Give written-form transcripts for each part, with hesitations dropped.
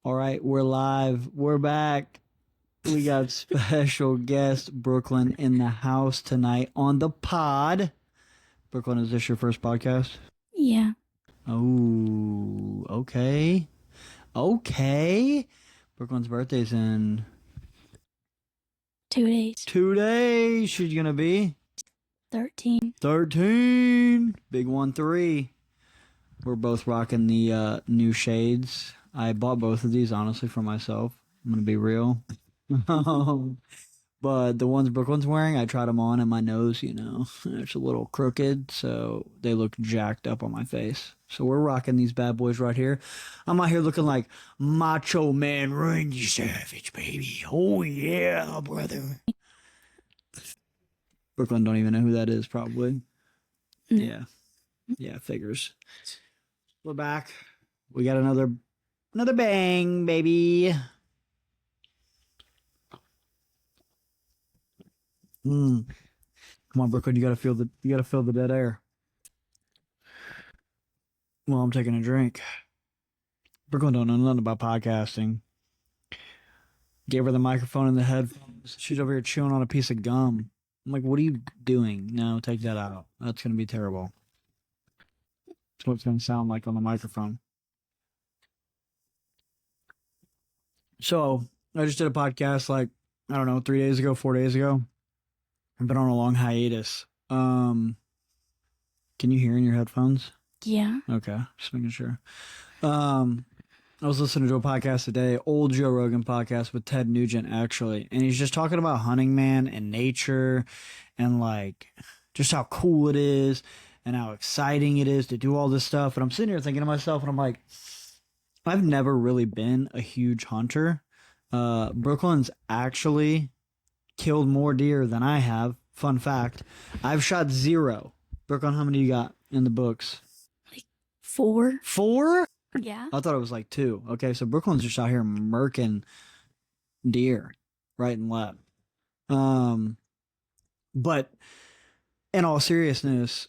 All right, we're live. We're back. We got special guest Brooklyn in the house tonight on the pod. Brooklyn, is this your first podcast? Yeah. Oh, okay. Okay. Brooklyn's birthday's in 2 days. 2 days. She's gonna be 13. 13. Big 1-3. We're both rocking the new shades. I bought both of these, honestly, for myself. I'm going to be real. But the ones Brooklyn's wearing, I tried them on and my nose, it's a little crooked, so they look jacked up on my face. So we're rocking these bad boys right here. I'm out here looking like Macho Man Randy Savage, baby. Oh, yeah, brother. Brooklyn don't even know who that is, probably. Yeah. Yeah, figures. We're back. We got another bang, baby. Come on, Brooklyn, you gotta feel the dead air. Well, I'm taking a drink. Brooklyn don't know nothing about podcasting. Gave her the microphone and the headphones. She's over here chewing on a piece of gum. I'm like, what are you doing? No, take that out. That's gonna be terrible. That's what it's gonna sound like on the microphone. So I just did a podcast like, I don't know, 3 days ago, 4 days ago. I've been on a long hiatus. Can you hear in your headphones? Yeah. Okay, just making sure. I was listening to a podcast today, old Joe Rogan podcast with Ted Nugent, actually, and he's just talking about hunting, man, and nature, and like just how cool it is and how exciting it is to do all this stuff. And I'm sitting here thinking to myself, and I'm like, I've never really been a huge hunter. Brooklyn's actually killed more deer than I have. Fun fact. I've shot 0. Brooklyn, how many you got in the books? Like 4. 4? Yeah. I thought it was like 2. Okay, so Brooklyn's just out here murking deer right and left. But in all seriousness,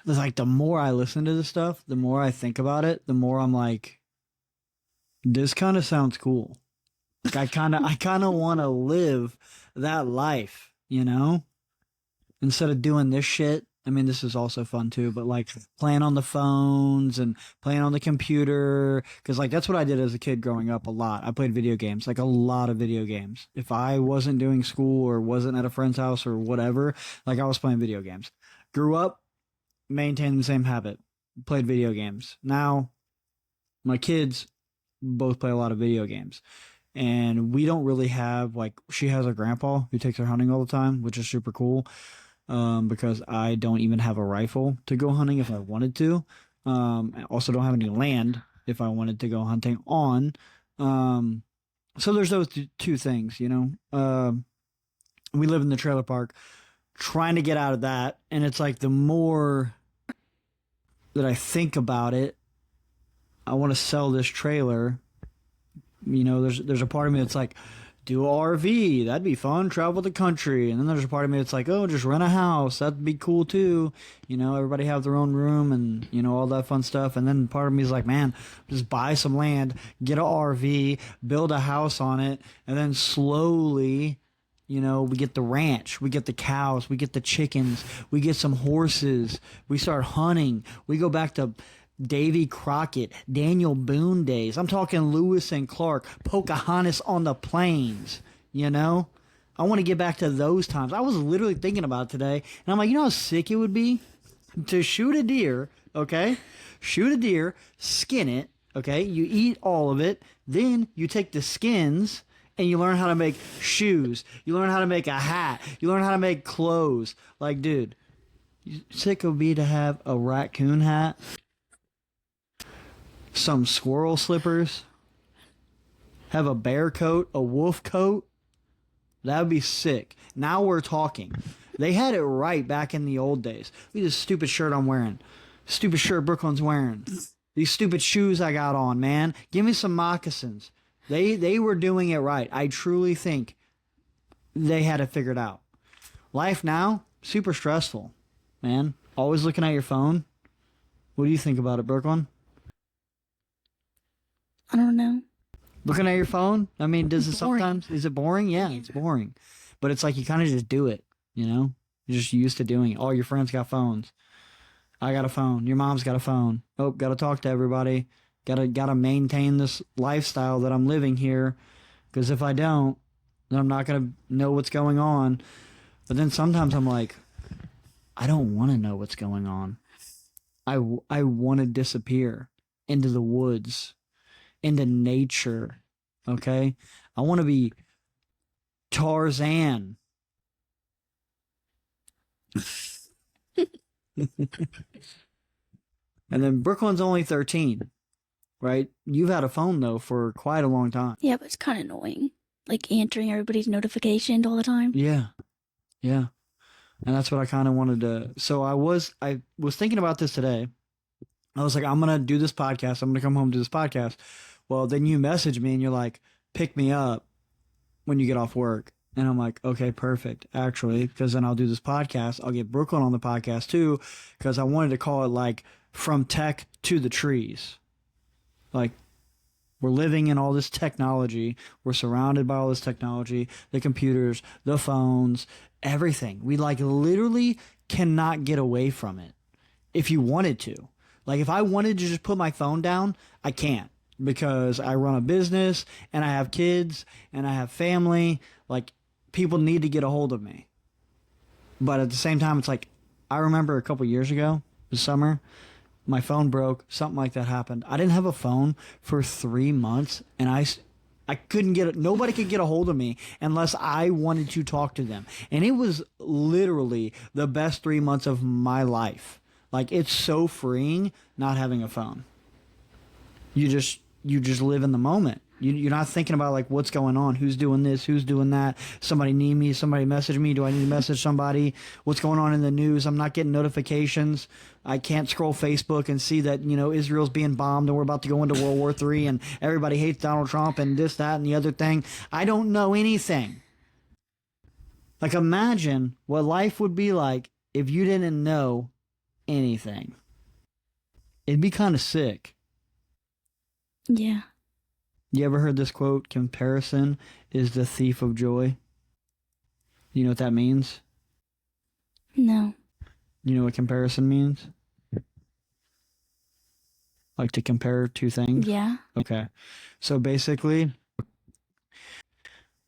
like the more I listen to this stuff, the more I think about it, the more I'm like, this kind of sounds cool. Like I kind of want to live that life, instead of doing this shit. I mean, this is also fun too, but like playing on the phones and playing on the computer. Cause like, that's what I did as a kid growing up a lot. I played video games, like a lot of video games. If I wasn't doing school or wasn't at a friend's house or whatever, like I was playing video games. Grew up, maintained the same habit, played video games. Now my kids both play a lot of video games. And we don't really have, like, she has a grandpa who takes her hunting all the time, which is super cool, because I don't even have a rifle to go hunting if I wanted to. I also don't have any land if I wanted to go hunting on. So there's those two things, we live in the trailer park, trying to get out of that. And it's like the more that I think about it, I want to sell this trailer. There's a part of me that's like, do a RV, that'd be fun, travel the country. And then there's a part of me that's like, oh, just rent a house, that'd be cool too. Everybody have their own room and, all that fun stuff. And then part of me is like, man, just buy some land, get a RV, build a house on it, and then slowly, we get the ranch, we get the cows, we get the chickens, we get some horses, we start hunting, we go back to Davy Crockett, Daniel Boone days. I'm talking Lewis and Clark, Pocahontas on the plains, I want to get back to those times. I was literally thinking about it today, and I'm like, how sick it would be to shoot a deer, okay? Shoot a deer, skin it, okay? You eat all of it, then you take the skins and you learn how to make shoes. You learn how to make a hat. You learn how to make clothes. Like, dude, sick it would be to have a raccoon hat, some squirrel slippers, have a bear coat, a wolf coat. That would be sick. Now we're talking. They had it right back in the old days. Look at this stupid shirt I'm wearing. Stupid shirt Brooklyn's wearing. These stupid shoes I got on, man. Give me some moccasins. They were doing it right. I truly think they had it figured out. Life now, super stressful, man. Always looking at your phone. What do you think about it, Brooklyn? I don't know. Looking at your phone? I mean, does it Boring. sometimes, is it boring? Yeah, Yeah. it's boring. But it's like you kind of just do it, you know? You're just used to doing it. All your friends got phones. I got a phone. Your mom's got a phone. Oh, got to talk to everybody. Got to maintain this lifestyle that I'm living here. Because if I don't, then I'm not going to know what's going on. But then sometimes I'm like, I don't want to know what's going on. I want to disappear into the woods, into nature. Okay? I want to be Tarzan. And then Brooklyn's only 13, right? You've had a phone though for quite a long time. Yeah, but it's kind of annoying. Like answering everybody's notifications all the time. Yeah. Yeah. And that's what I kind of wanted to. So I was thinking about this today. I was like, I'm going to do this podcast. I'm going to come home and do this podcast. Well, then you message me and you're like, pick me up when you get off work. And I'm like, okay, perfect. Actually, because then I'll do this podcast. I'll get Brooklyn on the podcast too, because I wanted to call it like From Tech to the Trees. Like, we're living in all this technology. We're surrounded by all this technology, the computers, the phones, everything. We like literally cannot get away from it if you wanted to. Like, if I wanted to just put my phone down, I can't because I run a business and I have kids and I have family. Like, people need to get a hold of me. But at the same time, it's like, I remember a couple years ago, this summer, my phone broke, something like that happened. I didn't have a phone for 3 months, and I couldn't get it. Nobody could get a hold of me unless I wanted to talk to them. And it was literally the best 3 months of my life. Like, it's so freeing not having a phone. You just live in the moment. You're not thinking about like what's going on, who's doing this, who's doing that. Somebody need me, somebody message me. Do I need to message somebody? What's going on in the news? I'm not getting notifications. I can't scroll Facebook and see that Israel's being bombed and we're about to go into World War III and everybody hates Donald Trump and this, that, and the other thing. I don't know anything. Like, imagine what life would be like if you didn't know anything. It'd be kind of sick. Yeah. You ever heard this quote? Comparison is the thief of joy. You know what that means? No. You know what comparison means? Like to compare two things? Yeah. Okay. So basically,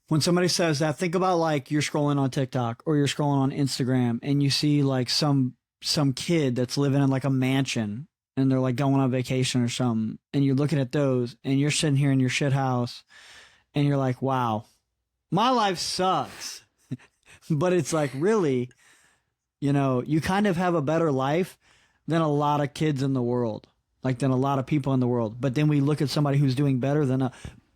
when somebody says that, think about like you're scrolling on TikTok or you're scrolling on Instagram and you see like some kid that's living in like a mansion and they're like going on vacation or something, and you're looking at those and you're sitting here in your shit house and you're like, wow, my life sucks. But it's like, really, you kind of have a better life than a lot of kids in the world, like than a lot of people in the world. But then we look at somebody who's doing better than,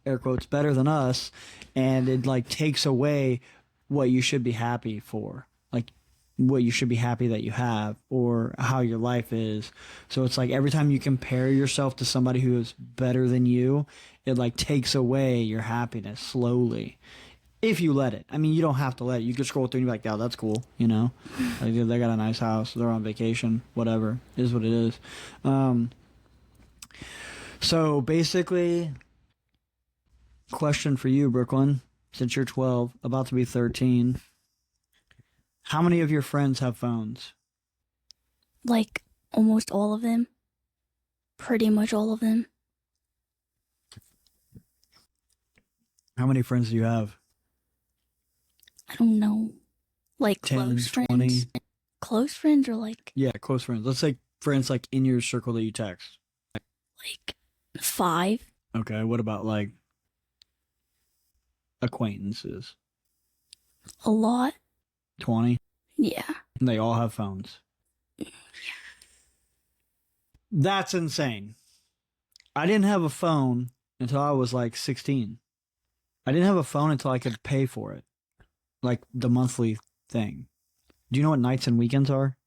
air quotes, better than us, and it like takes away what you should be happy for. Like, what you should be happy that you have or how your life is. So it's like every time you compare yourself to somebody who is better than you, it like takes away your happiness slowly. If you let it. I mean, you don't have to let it. You could scroll through and be like, oh, that's cool, Like, they got a nice house. They're on vacation. Whatever. It is what it is. So basically, question for you, Brooklyn, since you're 12, about to be 13. How many of your friends have phones? Like almost all of them. Pretty much all of them. How many friends do you have? I don't know. Like 10, close 20? friends. Close friends or like Yeah, close friends. Let's say friends like in your circle that you text. 5. Okay, what about like acquaintances? A lot. 20? Yeah. And they all have phones. That's insane. I didn't have a phone until I was like 16. I didn't have a phone until I could pay for it. Like the monthly thing. Do you know what nights and weekends are?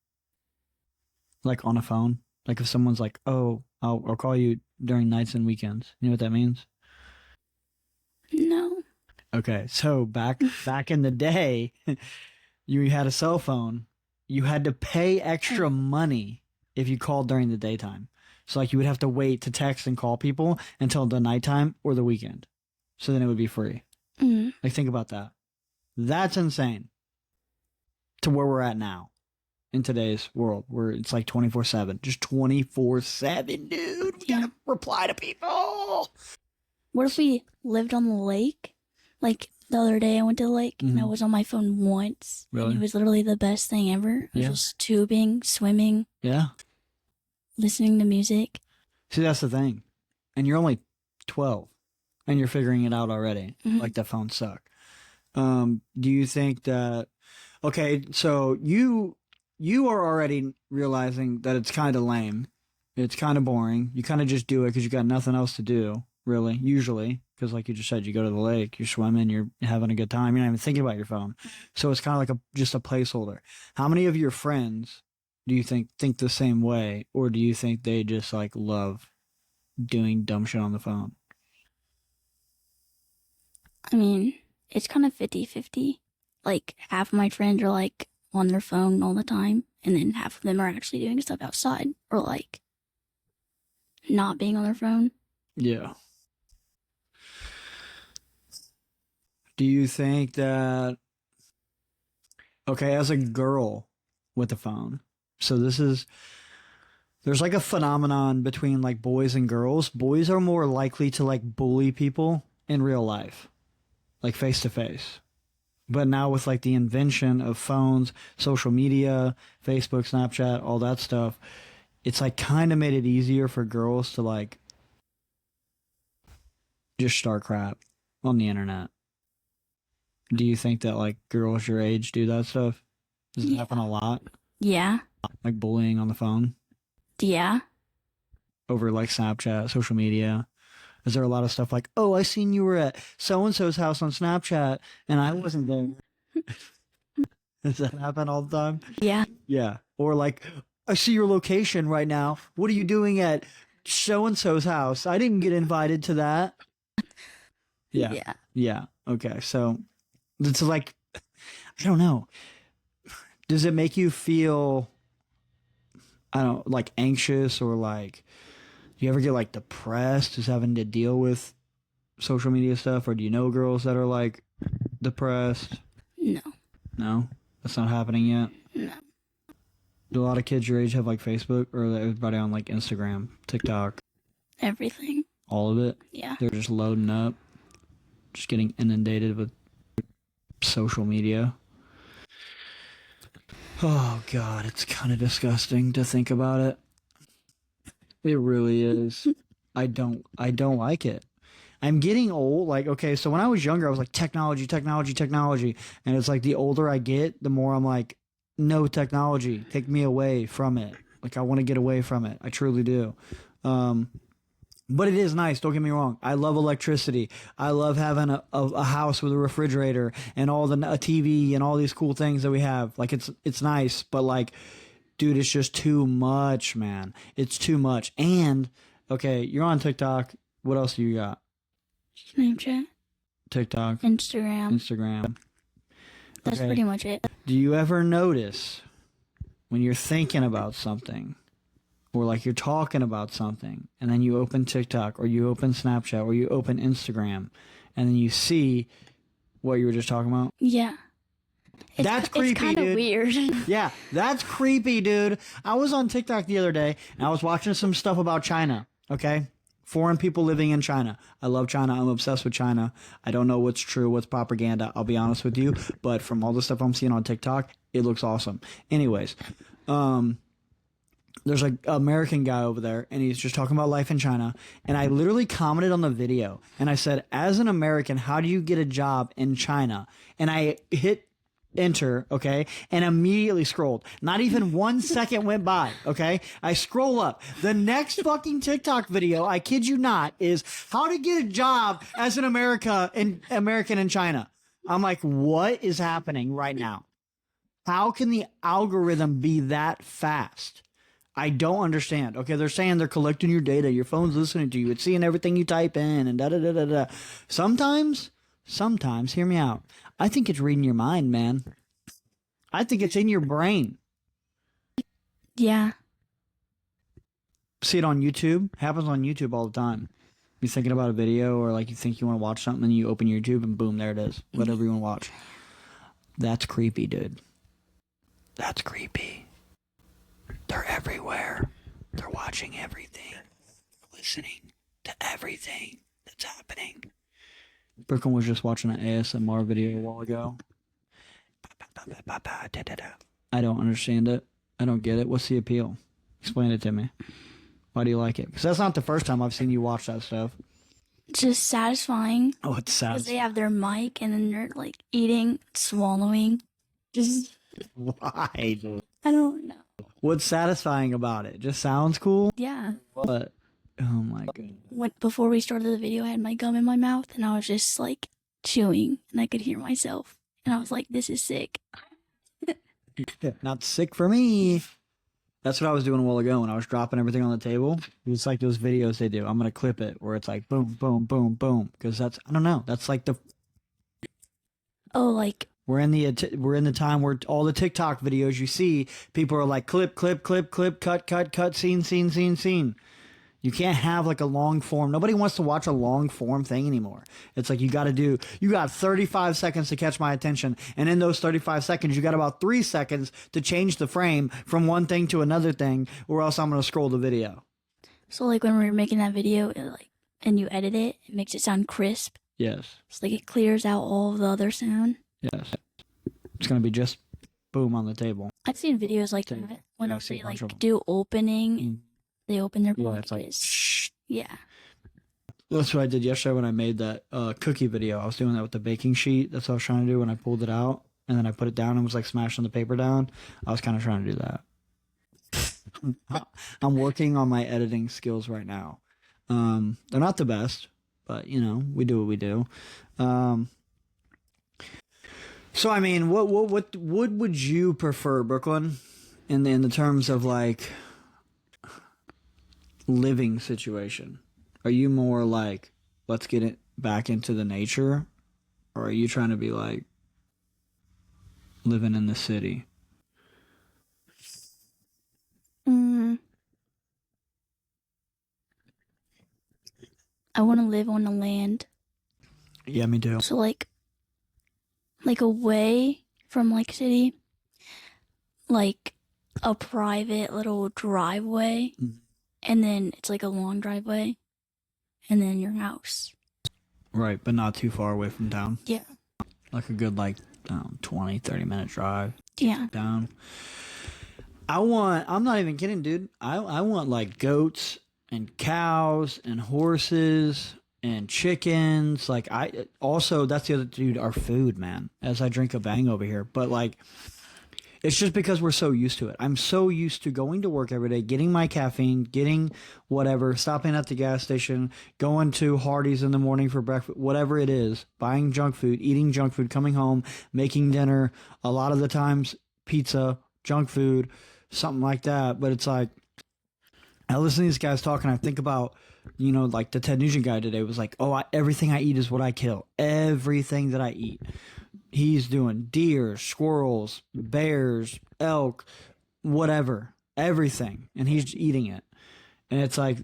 Like on a phone? Like if someone's like, oh, I'll call you during nights and weekends. You know what that means? No. Okay, so back in the day, you had a cell phone. You had to pay extra money if you called during the daytime. So like you would have to wait to text and call people until the nighttime or the weekend. so then it would be free. Mm. Like, think about that. That's insane. To where we're at now in today's world, where it's like 24/7, just 24/7, dude. We gotta reply to people. What if we lived on the lake? Like the other day, I went to the lake and I was on my phone once. Really? And it was literally the best thing ever. It was just tubing, swimming, Yeah. listening to music. See, that's the thing. And you're only 12 and you're figuring it out already. Like, the phones suck. Do you think that, okay, so you are already realizing that it's kind of lame. It's kind of boring. You kind of just do it because you got nothing else to do, really, usually. Because like you just said, you go to the lake, you're swimming, you're having a good time. You're not even thinking about your phone. So it's kind of like just a placeholder. How many of your friends do you think the same way? Or do you think they just like love doing dumb shit on the phone? I mean, it's kind of 50-50. Like, half of my friends are like on their phone all the time, and then half of them are actually doing stuff outside or like not being on their phone. Yeah. Do you think that, okay, as a girl with a phone, so there's like a phenomenon between like boys and girls. Boys are more likely to like bully people in real life, like face to face. But now with like the invention of phones, social media, Facebook, Snapchat, all that stuff, it's like kind of made it easier for girls to like just start crap on the internet. Do you think that like girls your age do that stuff? Does it happen a lot? Yeah. Like bullying on the phone Yeah. over like Snapchat, social media? Is there a lot of stuff like, oh, I seen you were at so-and-so's house on Snapchat and I wasn't there? Does that happen all the time? Yeah. Yeah. Or like, I see your location right now. What are you doing at so-and-so's house? I didn't get invited to that. Yeah. Yeah. Yeah. Okay. So it's like, I don't know. Does it make you feel, I don't know, like anxious or like, do you ever get like depressed just having to deal with social media stuff? Or do you know girls that are like depressed? No. No? That's not happening yet? No. Do a lot of kids your age have like Facebook, or everybody on like Instagram, TikTok, Everything. all of it? Yeah. They're just loading up, just getting inundated with social media. Oh God, it's kind of disgusting to think about it. It really is. I don't like it. I'm getting old. Like, okay, so when I was younger, I was like, technology, technology, technology. And it's like the older I get, the more I'm like, no technology. Take me away from it. Like, I want to get away from it. I truly do. But it is nice. Don't get me wrong. I love electricity. I love having a house with a refrigerator and a TV and all these cool things that we have. Like, it's nice. But like, dude, it's just too much, man. It's too much. And, okay, you're on TikTok. What else do you got? Snapchat. TikTok. Instagram. That's pretty much it. Do you ever notice when you're thinking about something or like you're talking about something and then you open TikTok or you open Snapchat or you open Instagram and then you see what you were just talking about? Yeah. That's creepy, it's kind of dude. weird. Yeah, that's creepy, dude. I was on TikTok the other day and I was watching some stuff about China, okay? Foreign people living in China. I love China. I'm obsessed with China. I don't know what's true, what's propaganda. I'll be honest with you. But from all the stuff I'm seeing on TikTok, it looks awesome. Anyways, there's an American guy over there, and he's just talking about life in China. And I literally commented on the video, and I said, as an American, how do you get a job in China? And I hit enter, okay, and immediately scrolled. Not even 1 second went by, okay? I scroll up. The next fucking TikTok video, I kid you not, is how to get a job as an American in China. I'm like, what is happening right now? How can the algorithm be that fast? I don't understand. Okay, they're saying they're collecting your data. Your phone's listening to you. It's seeing everything you type in and da-da-da-da-da. Sometimes, hear me out. I think it's reading your mind, man. I think it's in your brain. Yeah. See it on YouTube. Happens on YouTube all the time. You're thinking about a video, or like you think you want to watch something, and you open YouTube and boom, there it is. Whatever you want to watch. That's creepy, dude. That's creepy. They're everywhere. They're watching everything, listening to everything that's happening. Brooklyn was just watching an ASMR video a while ago. I don't understand it. I don't get it. What's the appeal? Explain it to me. Why do you like it? Because that's not the first time I've seen you watch that stuff. It's just satisfying. Oh, it's sad. Because they have their mic and then they're like eating, swallowing. Just, Why? I don't know. What's satisfying about it? Just sounds cool? Yeah. But, oh my god. Before we started the video, I had my gum in my mouth and I was just like chewing and I could hear myself. And I was like, this is sick. Not sick for me. That's what I was doing a while ago when I was dropping everything on the table. It's like those videos they do. I'm going to clip it where it's like boom, boom, boom, boom. Because that's, I don't know. That's like the... Oh, like... We're in the time where all the TikTok videos you see, people are like clip, clip, clip, clip, cut, cut, cut, scene, scene, scene, scene. You can't have like a long form. Nobody wants to watch a long form thing anymore. It's like you got 35 seconds to catch my attention. And in those 35 seconds, you got about 3 seconds to change the frame from one thing to another thing, or else I'm going to scroll the video. So like when we were making that video, and you edit it, it makes it sound crisp. Yes. It's like it clears out all of the other sound. Yes. It's going to be just boom on the table. I've seen videos like that when they like do opening. They open their it's like, yeah. That's what I did yesterday when I made that cookie video. I was doing that with the baking sheet. That's what I was trying to do when I pulled it out. And then I put it down and was like smashing the paper down. I was kind of trying to do that. I'm working on my editing skills right now. They're not the best, but you know, we do what we do. So I mean, what would you prefer, Brooklyn, in the terms of like living situation? Are you more like, let's get it back into the nature, or are you trying to be like living in the city? I want to live on the land. Yeah, me too. So like away from like city, like a private little driveway. And then it's like a long driveway. And then your house. Right, but not too far away from town. Yeah. Like a good 20, 30 minute drive. Yeah. Down. I'm not even kidding, dude. I want like goats and cows and horses and chickens. Like also, that's the other dude, our food, man, as I drink a bang over here. But like, it's just because we're so used to it. I'm so used to going to work every day, getting my caffeine, getting whatever, stopping at the gas station, going to Hardee's in the morning for breakfast, whatever it is, buying junk food, eating junk food, coming home, making dinner, a lot of the times pizza, junk food, something like that. But it's like, I listen to these guys talking, I think about, you know, like the Ted Nugent guy today was like, oh, everything I eat is what I kill. Everything that I eat. He's doing deer, squirrels, bears, elk, whatever, everything. And he's eating it. And it's like,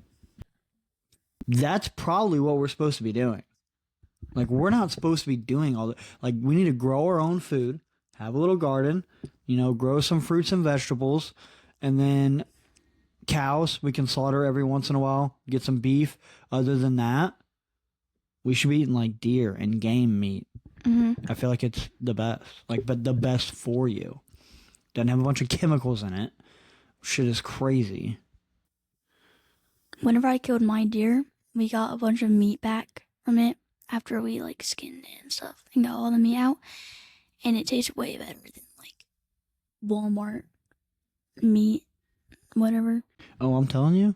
that's probably what we're supposed to be doing. Like, we're not supposed to be doing all that. Like, we need to grow our own food, have a little garden, you know, grow some fruits and vegetables, and then cows we can slaughter every once in a while, get some beef. Other than that, we should be eating like deer and game meat. I feel like it's the best, but the best for you. Doesn't have a bunch of chemicals in it. Shit is crazy. Whenever I killed my deer, we got a bunch of meat back from it after we like skinned it and stuff and got all the meat out, and it tastes way better than like Walmart meat, whatever. Oh, I'm telling you,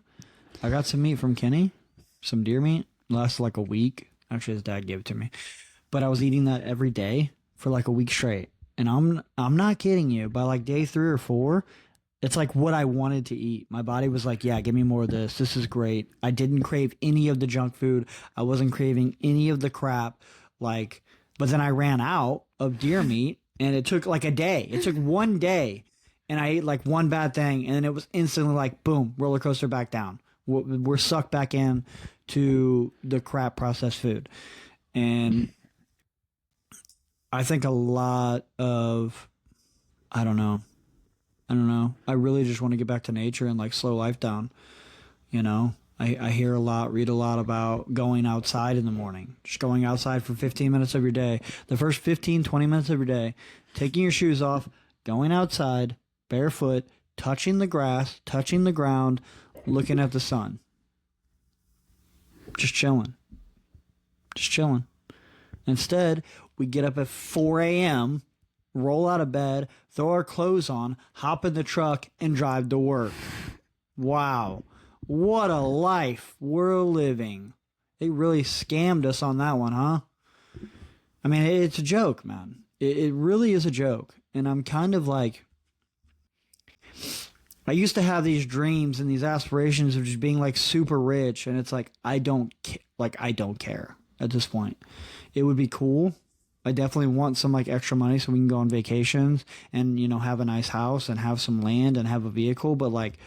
I got some meat from Kenny, some deer meat. Lasted like a week. Actually, his dad gave it to me. But I was eating that every day for like a week straight. And I'm not kidding you. By like day 3 or 4, it's like what I wanted to eat. My body was like, yeah, give me more of this. This is great. I didn't crave any of the junk food. I wasn't craving any of the crap. But then I ran out of deer meat and it took like a day. It took one day and I ate like one bad thing. And then it was instantly like, boom, roller coaster back down. We're sucked back in to the crap processed food. And I think a lot of, I don't know. I really just want to get back to nature and like slow life down. You know, I hear a lot, read a lot about going outside in the morning, just going outside for 15 minutes of your day. The first 15, 20 minutes of your day, taking your shoes off, going outside, barefoot, touching the grass, touching the ground, looking at the sun. Just chilling. Instead, we get up at 4 a.m., roll out of bed, throw our clothes on, hop in the truck, and drive to work. Wow. What a life we're living. They really scammed us on that one, huh? I mean, it's a joke, man. It really is a joke. And I'm kind of like, I used to have these dreams and these aspirations of just being like super rich. And it's like, I don't care at this point. It would be cool. I definitely want some like extra money so we can go on vacations and, you know, have a nice house and have some land and have a vehicle. But like,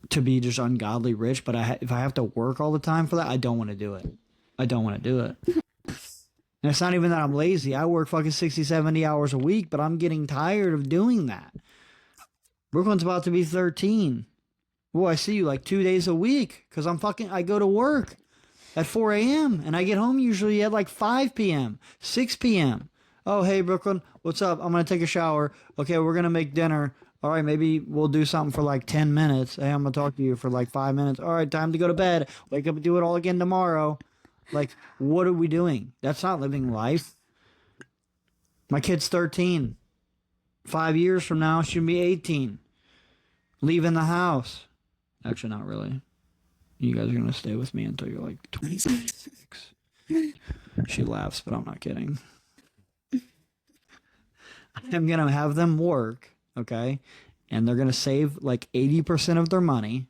to be just ungodly rich, but if I have to work all the time for that, I don't want to do it. And it's not even that I'm lazy. I work fucking 60, 70 hours a week, but I'm getting tired of doing that. Brooklyn's about to be 13. Well, I see you like 2 days a week because I go to work at 4 a.m. and I get home usually at like 5 p.m., 6 p.m. Oh, hey, Brooklyn, what's up? I'm going to take a shower. Okay, we're going to make dinner. All right, maybe we'll do something for like 10 minutes. Hey, I'm going to talk to you for like 5 minutes. All right, time to go to bed. Wake up and do it all again tomorrow. Like, what are we doing? That's not living life. My kid's 13. 5 years from now, she'll be 18. Leaving the house. Actually, not really. You guys are going to stay with me until you're like 26. She laughs, but I'm not kidding. I'm going to have them work. Okay, and they're going to save like 80% of their money.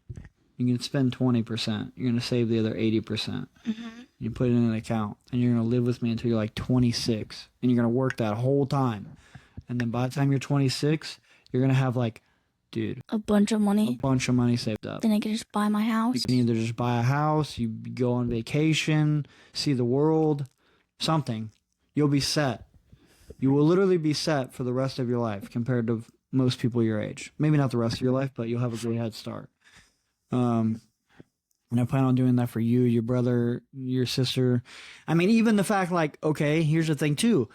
You can spend 20%. You're going to save the other 80%. Mm-hmm. You put it in an account, and you're going to live with me until you're like 26, and you're going to work that whole time. And then by the time you're 26, you're going to have like, dude, a bunch of money saved up. Then I can just buy my house. You can either just buy a house, you go on vacation, see the world, something. You'll be set. You will literally be set for the rest of your life compared to most people your age. Maybe not the rest of your life, but you'll have a great head start. And I plan on doing that for you, your brother, your sister. I mean, even the fact like, okay, here's the thing too.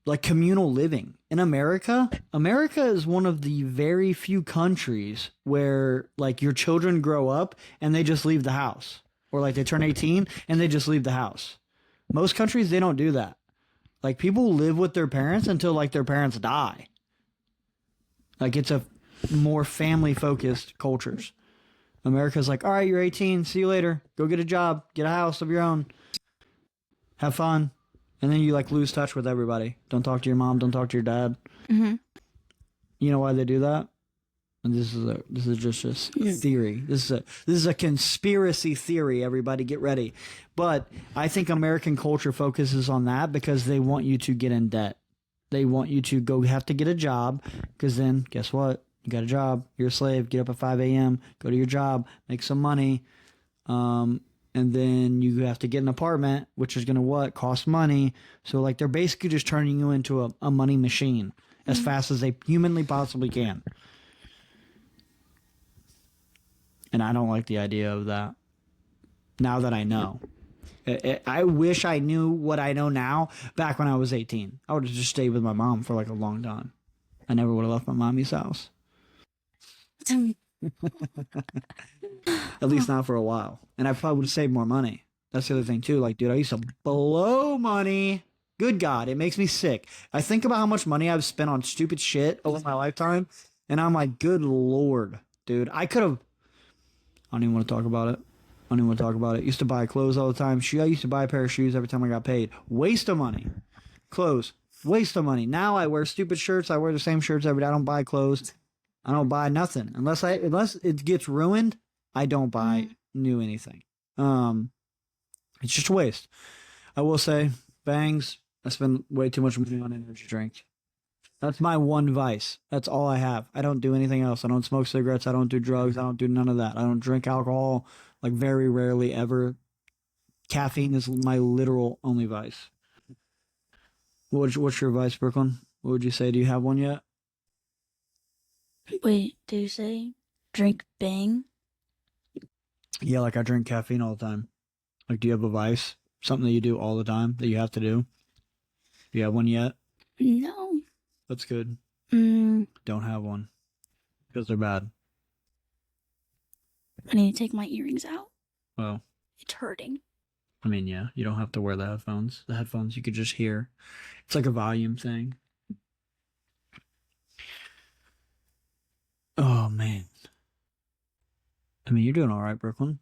Like communal living. In America is one of the very few countries where like your children grow up and they just leave the house. Or like they turn 18 and they just leave the house. Most countries, they don't do that. Like people live with their parents until like their parents die. Like it's a more family focused cultures. America's like, all right, you're 18. See you later. Go get a job. Get a house of your own. Have fun. And then you like lose touch with everybody. Don't talk to your mom. Don't talk to your dad. Mm-hmm. You know why they do that? And this is just a theory. This is a conspiracy theory. Everybody get ready. But I think American culture focuses on that because they want you to get in debt. They want you to go have to get a job because then guess what? You got a job. You're a slave. Get up at 5 a.m. Go to your job. Make some money. And then you have to get an apartment, which is going to what? Cost money. So like they're basically just turning you into a money machine as fast as they humanly possibly can. And I don't like the idea of that. Now that I know. I wish I knew what I know now back when I was 18. I would have just stayed with my mom for like a long time. I never would have left my mommy's house. At least not for a while. And I probably would have saved more money. That's the other thing too. Like, dude, I used to blow money. Good God, it makes me sick. I think about how much money I've spent on stupid shit over my lifetime. And I'm like, good Lord, dude. I could have... I don't even want to talk about it. Used to buy clothes all the time. I used to buy a pair of shoes every time I got paid. Waste of money. Clothes. Waste of money. Now I wear stupid shirts. I wear the same shirts every day. I don't buy clothes. I don't buy nothing. Unless it gets ruined, I don't buy new anything. It's just a waste. I will say, bangs, I spend way too much money on energy drinks. That's my one vice. That's all I have. I don't do anything else. I don't smoke cigarettes. I don't do drugs. I don't do none of that. I don't drink alcohol. Like very rarely ever. Caffeine is my literal only vice. What's your vice, Brooklyn? What would you say? Do you have one yet? Wait, do you say drink Bang? Yeah, like I drink caffeine all the time. Like, do you have a vice? Something that you do all the time that you have to do? Do you have one yet? No. That's good. Mm, Don't have one because they're bad. I need to take my earrings out. Well, It's hurting. I mean, yeah, you don't have to wear the headphones. The headphones you could just hear. It's like a volume thing. Oh man. I mean, you're doing all right, Brooklyn.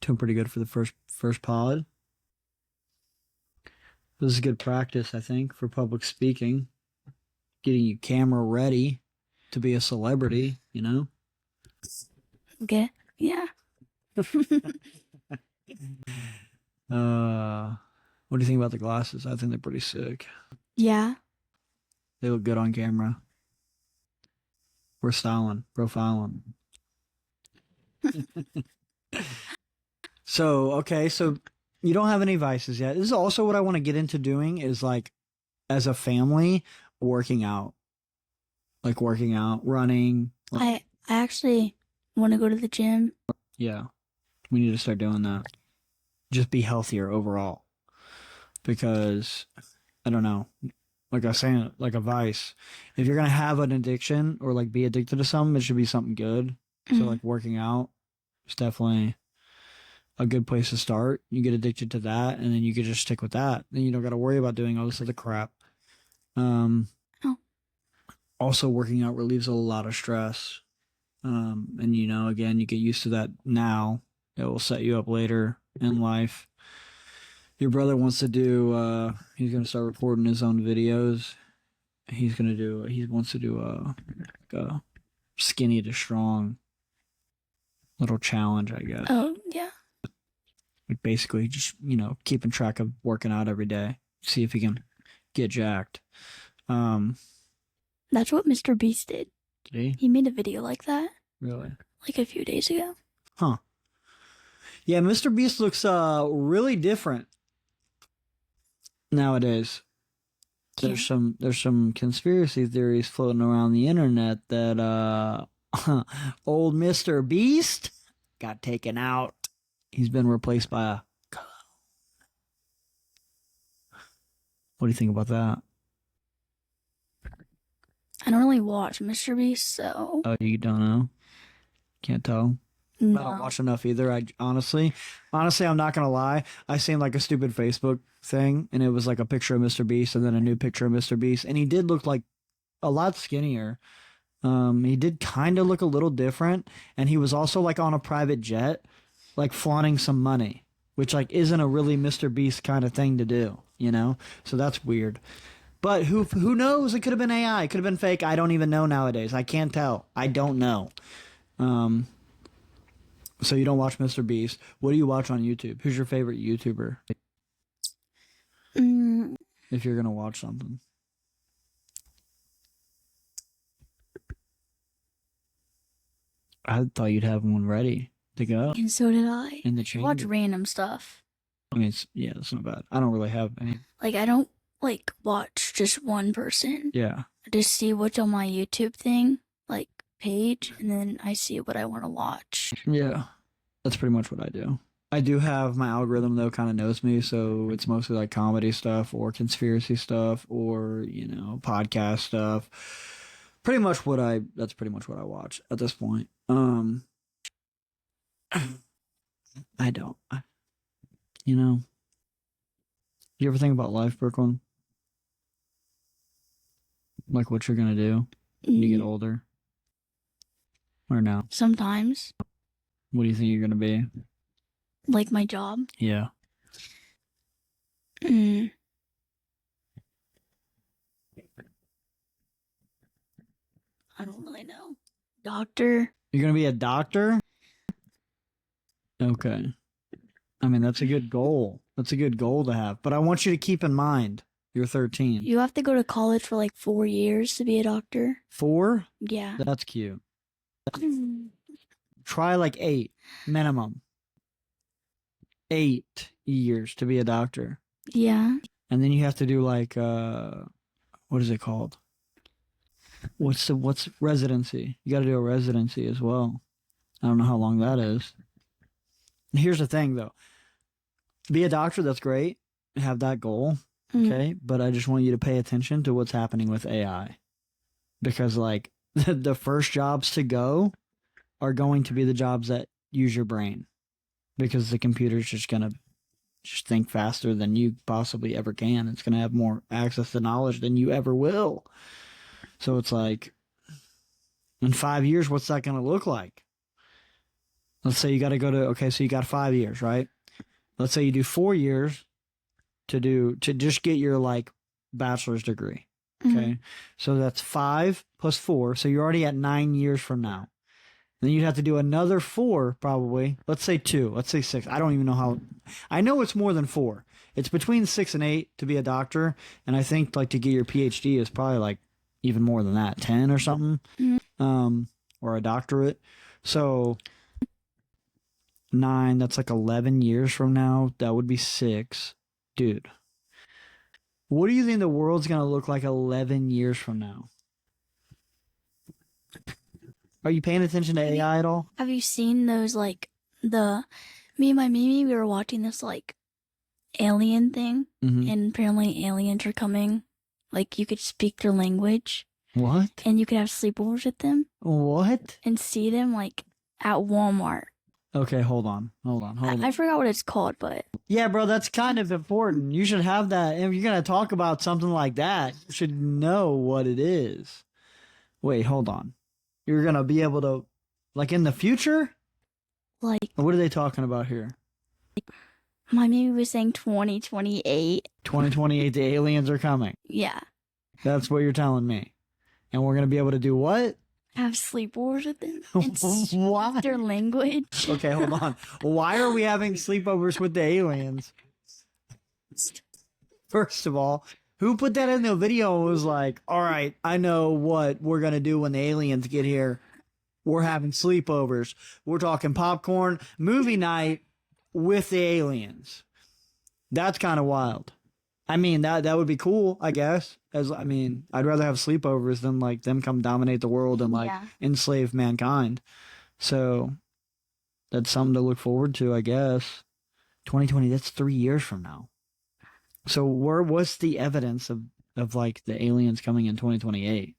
Doing pretty good for the first pod. This is good practice, I think, for public speaking. Getting you camera ready to be a celebrity, you know? Okay. Yeah. What do you think about the glasses? I think they're pretty sick. Yeah. They look good on camera. We're styling, profiling. So you don't have any vices yet. This is also what I want to get into doing is like as a family, working out. Like working out, running. I actually want to go to the gym. Yeah. We need to start doing that. Just be healthier overall. Because I don't know. Like I was saying, like a vice. If you're gonna have an addiction or like be addicted to something, it should be something good. So Mhm. like working out is definitely a good place to start. You get addicted to that, and then you can just stick with that. Then you don't got to worry about doing all this other crap. Oh. Also, working out relieves a lot of stress. And you know, again, you get used to that now. It will set you up later in life. Your brother wants to do. He's gonna start recording his own videos. He wants to do like a skinny to strong little challenge, I guess. Oh, yeah. Like basically just, keeping track of working out every day. See if he can get jacked. That's what Mr. Beast did. Did he? He made a video like that, Really? like a few days ago. Huh. Yeah, Mr. Beast looks really different nowadays. Yeah. There's some conspiracy theories floating around the internet that old Mr. Beast got taken out. He's been replaced by a clone. What do you think about that? I don't really watch Mr. Beast, so Oh, you don't know? Can't tell? I don't no. watch enough either. I honestly, I'm not gonna lie. I seen like a stupid Facebook thing, and it was like a picture of Mr. Beast, and then a new picture of Mr. Beast, and he did look like a lot skinnier. He did kind of look a little different, and he was also like on a private jet, like flaunting some money, which like isn't a really Mr. Beast kind of thing to do, you know? So that's weird. But who knows? It could have been AI. It could have been fake. I don't even know nowadays. I can't tell. I don't know. So you don't watch Mr. Beast. What do you watch on YouTube? Who's your favorite YouTuber? Mm, If you're gonna watch something. I thought you'd have one ready to go and so did I. in the I watch chamber. random stuff. I mean, yeah, that's not bad. I don't really have any. Like, I don't, like, watch just one person. Yeah. I just see what's on my YouTube thing, like, page, and then I see what I want to watch. Yeah. That's pretty much what I do. I do have my algorithm though kind of knows me, so it's mostly like comedy stuff or conspiracy stuff or, podcast stuff. That's pretty much what I watch at this point. I don't. You ever think about life, Brooklyn? Like what you're gonna do when you get older? Or no? Sometimes, What do you think you're gonna be? like my job. Yeah. Mm. I don't really know. Doctor. You're gonna be a doctor? Okay. I mean, that's a good goal. That's a good goal to have. But I want you to keep in mind, you're 13. You have to go to college for like 4 years to be a doctor. 4? Yeah. That's cute. try like 8 minimum. 8 years to be a doctor. Yeah. And then you have to do like what is it called? What's residency? You got to do a residency as well. I don't know how long that is. And here's the thing though. Be a doctor, that's great. Have that goal. Okay? But I just want you to pay attention to what's happening with AI. Because like the first jobs to go are going to be the jobs that use your brain. Because the computer's just going to just think faster than you possibly ever can. It's going to have more access to knowledge than you ever will. So it's like, in 5 years, what's that going to look like? Let's say you got to go to, okay, so you got 5 years, right? Let's say you do 4 years to just get your like bachelor's degree. Okay. So that's 5 plus 4. So you're already at 9 years from now. Then you'd have to do another 4 probably. Let's say 2. Let's say 6. I don't even know how. I know it's more than 4. It's between 6 and 8 to be a doctor. And I think like to get your PhD is probably like even more than that, 10 or something. Or a doctorate. So 9, that's like 11 years from now. That would be 6. Dude, what do you think the world's going to look like 11 years from now? Are you paying attention to AI at all? Have you seen those like me and my Mimi, we were watching this like alien thing, and apparently aliens are coming. Like you could speak their language. What? And you could have sleepovers with them. What? And see them like at Walmart. Okay, hold on. I forgot what it's called, but yeah, bro, that's kind of important. You should have that. If you're gonna talk about something like that, you should know what it is. Wait, hold on. You're gonna be able to, like in the future? Like, what are they talking about here? My Mimi was saying 2028. 2028, the aliens are coming. Yeah. That's what you're telling me. And we're gonna be able to do what? Have sleepovers with them. And Why? their language. Okay, hold on. Why are we having sleepovers with the aliens? First of all, who put that in the video and was like, all right, I know what we're going to do when the aliens get here. We're having sleepovers. We're talking popcorn, movie night with the aliens. That's kind of wild. I mean, that would be cool, I guess. I'd rather have sleepovers than like them come dominate the world and like enslave mankind. So that's something to look forward to, I guess. 2020, that's 3 years from now. So what's the evidence of like the aliens coming in 2028?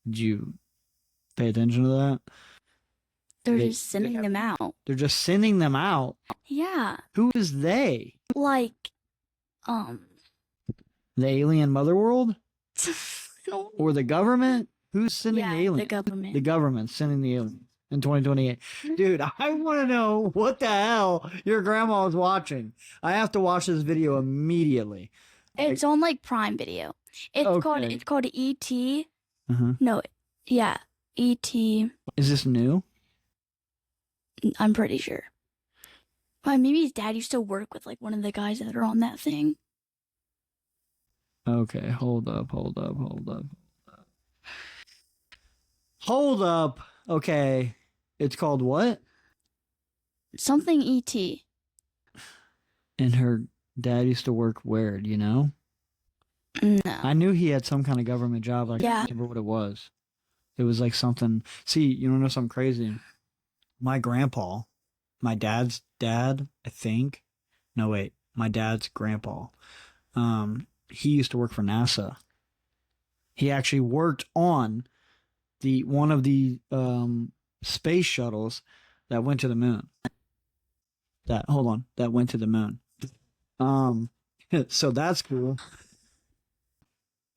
Did you pay attention to that? They're just sending them out. They're just sending them out? Yeah. Who is they? Like, the alien mother world? Or the government? Who's sending the aliens? The government. The government's sending the aliens in 2028. Dude, I want to know what the hell your grandma was watching. I have to watch this video immediately. It's on like Prime Video. It's called E.T. No, yeah, E.T. Is this new? I'm pretty sure. My Mimi's dad used to work with like one of the guys that are on that thing. Okay, hold up. Okay, it's called what? Something E.T. And her dad used to work where, do you know? No. I knew he had some kind of government job. I can't remember what it was. It was like something. See, you want to know something crazy? My grandpa, my dad's dad, I think. No, wait. My dad's grandpa. He used to work for NASA. He actually worked on one of the space shuttles that went to the moon. That went to the moon. So that's cool.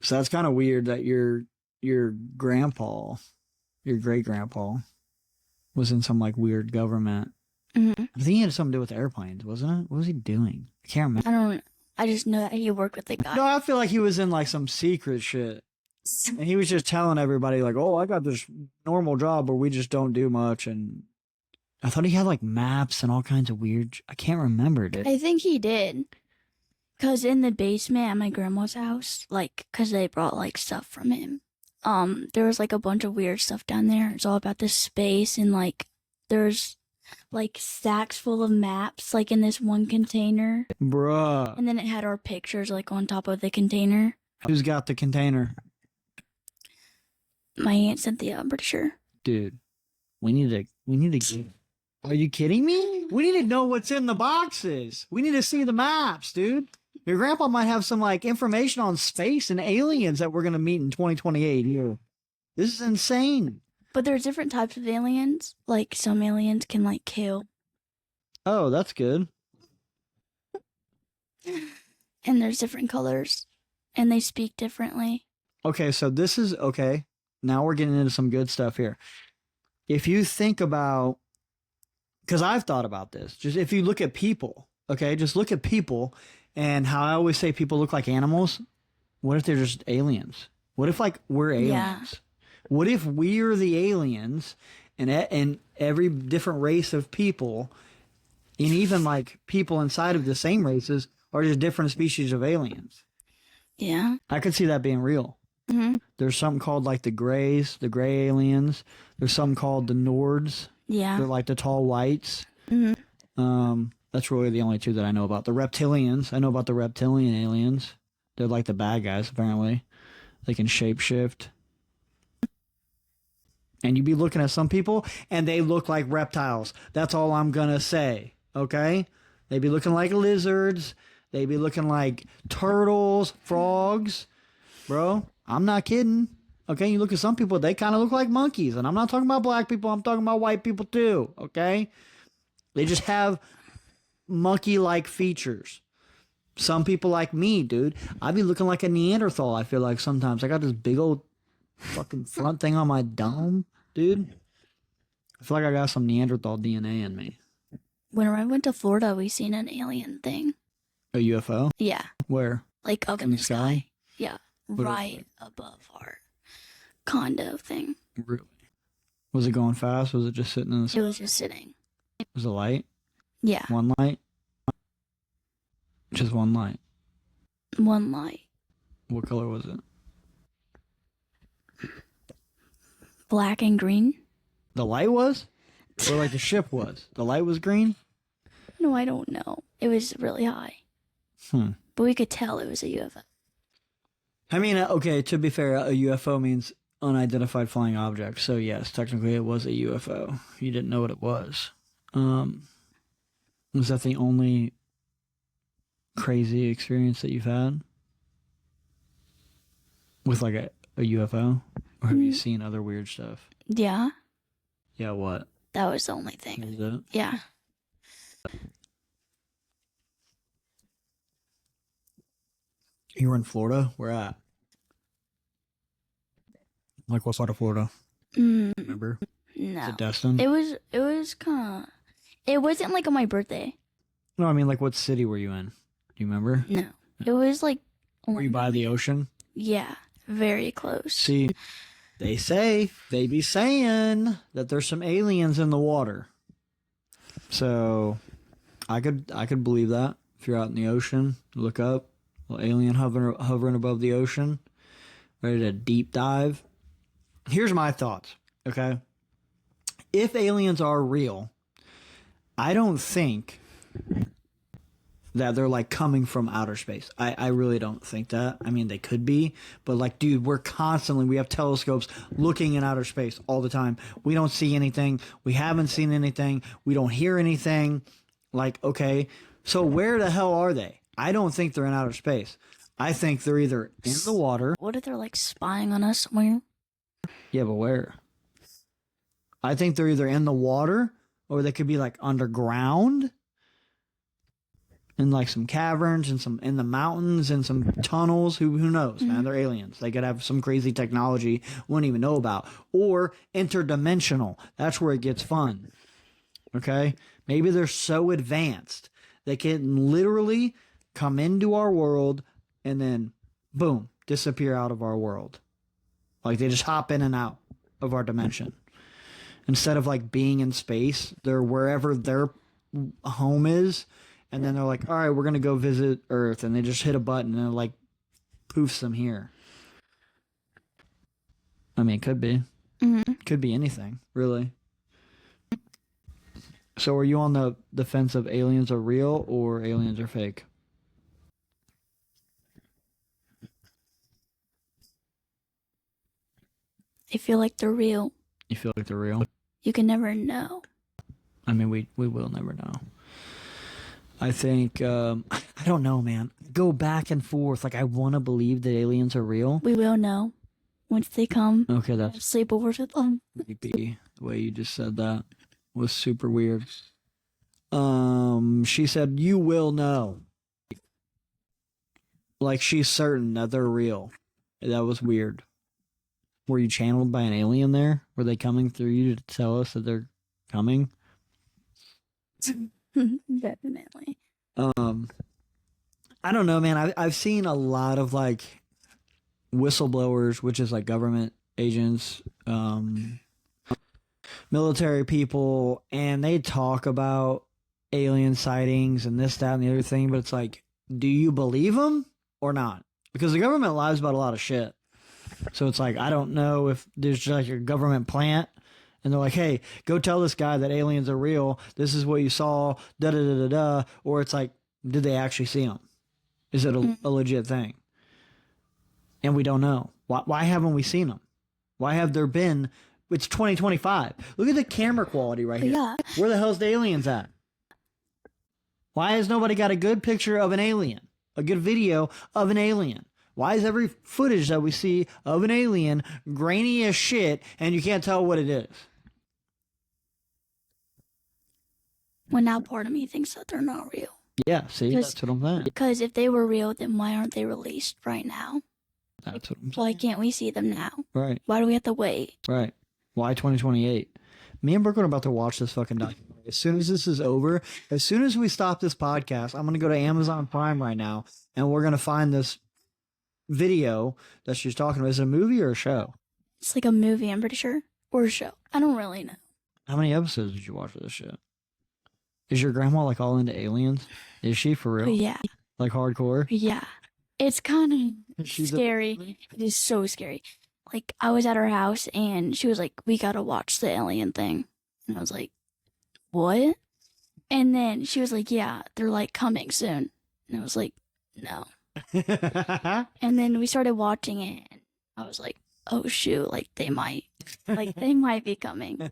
So that's kind of weird that your grandpa, your great grandpa, was in some like weird government. I think he had something to do with airplanes, wasn't it? What was he doing? I can't remember. I just know that he worked with the guy. No, I feel like he was in like some secret shit. And he was just telling everybody like, oh, I got this normal job where we just don't do much. And I thought he had like maps and all kinds of weird. I can't remember, dude. I think he did. Because in the basement at my grandma's house, like, because they brought like stuff from him. There was like a bunch of weird stuff down there. It's all about the space and like there's like sacks full of maps, like in this one container. Bruh. And then it had our pictures like on top of the container. Who's got the container? My Aunt Cynthia, I'm pretty sure. Dude, we need to. Are you kidding me? We need to know what's in the boxes. We need to see the maps, dude. Your grandpa might have some like information on space and aliens that we're gonna meet in 2028 here. This is insane. But there's different types of aliens. Like some aliens can like kill. Oh, that's good. And there's different colors. And they speak differently. Okay, so this is okay. Now we're getting into some good stuff here. If you think about, because I've thought about this, just if you look at people, okay, just look at people and how I always say people look like animals. What if they're just aliens? What if like we're aliens? Yeah. What if we're the aliens and every different race of people and even like people inside of the same races are just different species of aliens? Yeah. I could see that being real. Mm-hmm. There's something called like the Greys, the Gray aliens. There's something called the Nords. Yeah. They're like the tall whites. Mm-hmm. That's really the only two that I know about. The reptilians. I know about the reptilian aliens. They're like the bad guys, apparently. They can shapeshift. And you'd be looking at some people, and they look like reptiles. That's all I'm going to say, okay? They be looking like lizards. They be looking like turtles, frogs. Bro, I'm not kidding. Okay, you look at some people, they kind of look like monkeys. And I'm not talking about black people. I'm talking about white people too, okay? They just have monkey-like features. Some people like me, dude. I be looking like a Neanderthal, I feel like sometimes. I got this big old fucking front thing on my dome, dude. I feel like I got some Neanderthal DNA in me. When I went to Florida, we seen an alien thing. A UFO? Yeah. Where? Like up in the sky. Yeah. What- Right above our condo thing. Really? Was it going fast? Was it just sitting in the It sky? was just sitting. Was it light? Yeah. One light? Just one light. One light. What color was it? Black and green. The light was? Or like the ship was? The light was green? No, I don't know. It was really high. But we could tell it was a UFO. I mean, okay, to be fair, a UFO means unidentified flying object. So yes, technically it was a UFO. You didn't know what it was. Was that the only crazy experience that you've had with like a UFO? Or have you seen other weird stuff? Yeah. Yeah, what? That was the only thing. Is it? Yeah. You were in Florida? Where at? Like what part of Florida? Remember? Is No. it Destin? It was kind of, it wasn't like on my birthday. No, I mean like what city were you in? Do you remember? No. It was like, Were you by the ocean? yeah, very close. See, they be saying that there's some aliens in the water. So I could believe that. If you're out in the ocean, look up, little alien hovering above the ocean, ready to deep dive. Here's my thoughts, okay? If aliens are real, I don't think that they're like coming from outer space. I really don't think that. I mean, they could be, but like, dude, we have telescopes looking in outer space all the time. We don't see anything. We haven't seen anything. We don't hear anything. Like, okay, so where the hell are they? I don't think they're in outer space. I think they're either in the water. What if they're like spying on us somewhere? Yeah, but where? I think they're either in the water or they could be like underground in like some caverns and some in the mountains and some tunnels. Who knows, man? They're aliens. They could have some crazy technology we wouldn't even know about. Or interdimensional. That's where it gets fun. Okay? Maybe they're so advanced they can literally come into our world and then boom, disappear out of our world. Like they just hop in and out of our dimension. Instead of like being in space, they're wherever their home is, and then they're like, all right, we're gonna go visit Earth, and they just hit a button and it like poofs them here. I mean, it could be. Could be anything, really. So are you on the fence of aliens are real or aliens are fake? I feel like they're real. You feel like they're real? You can never know. I mean, we will never know. I think I don't know, man. Go back and forth. Like I want to believe that aliens are real. We will know once they come. Okay, that's Sleepovers with them. creepy. The way you just said that was super weird. She said you will know. Like she's certain that they're real. That was weird. Were you channeled by an alien there? Were they coming through you to tell us that they're coming? Definitely. I don't know, man. I've seen a lot of like whistleblowers, which is like government agents, military people, and they talk about alien sightings and this, that, and the other thing. But it's like, do you believe them or not? Because the government lies about a lot of shit. So it's like, I don't know if there's just like a government plant and they're like, hey, go tell this guy that aliens are real. This is what you saw, da da da da da. Or it's like, did they actually see them? Is it a legit thing? And we don't know. Why haven't we seen them? Why have there been? It's 2025. Look at the camera quality right here. Yeah. Where the hell's the aliens at? Why has nobody got a good picture of an alien? A good video of an alien? Why is every footage that we see of an alien grainy as shit and you can't tell what it is? Well, now part of me thinks that they're not real. Yeah, see, that's what I'm saying. Because if they were real, then why aren't they released right now? That's what I'm saying. Why can't we see them now? Right, Why do we have to wait? right. Why 2028? Me and Brooklyn are about to watch this fucking documentary. As soon as this is over, as soon as we stop this podcast, I'm going to go to Amazon Prime right now and we're going to find this video that she's talking about. Is it a movie or a show? It's like a movie, I'm pretty sure. Or a show. I don't really know. How many episodes did you watch of this shit? Is your grandma like all into aliens? Is she for real? Yeah. Like hardcore? Yeah. It's kind of She's scary. It is so scary. Like, I was at her house and she was like, we gotta watch the alien thing. And I was like, what? And then she was like, yeah, they're like coming soon. And I was like, no. And then we started watching it and I was like, oh shoot, like they might be coming.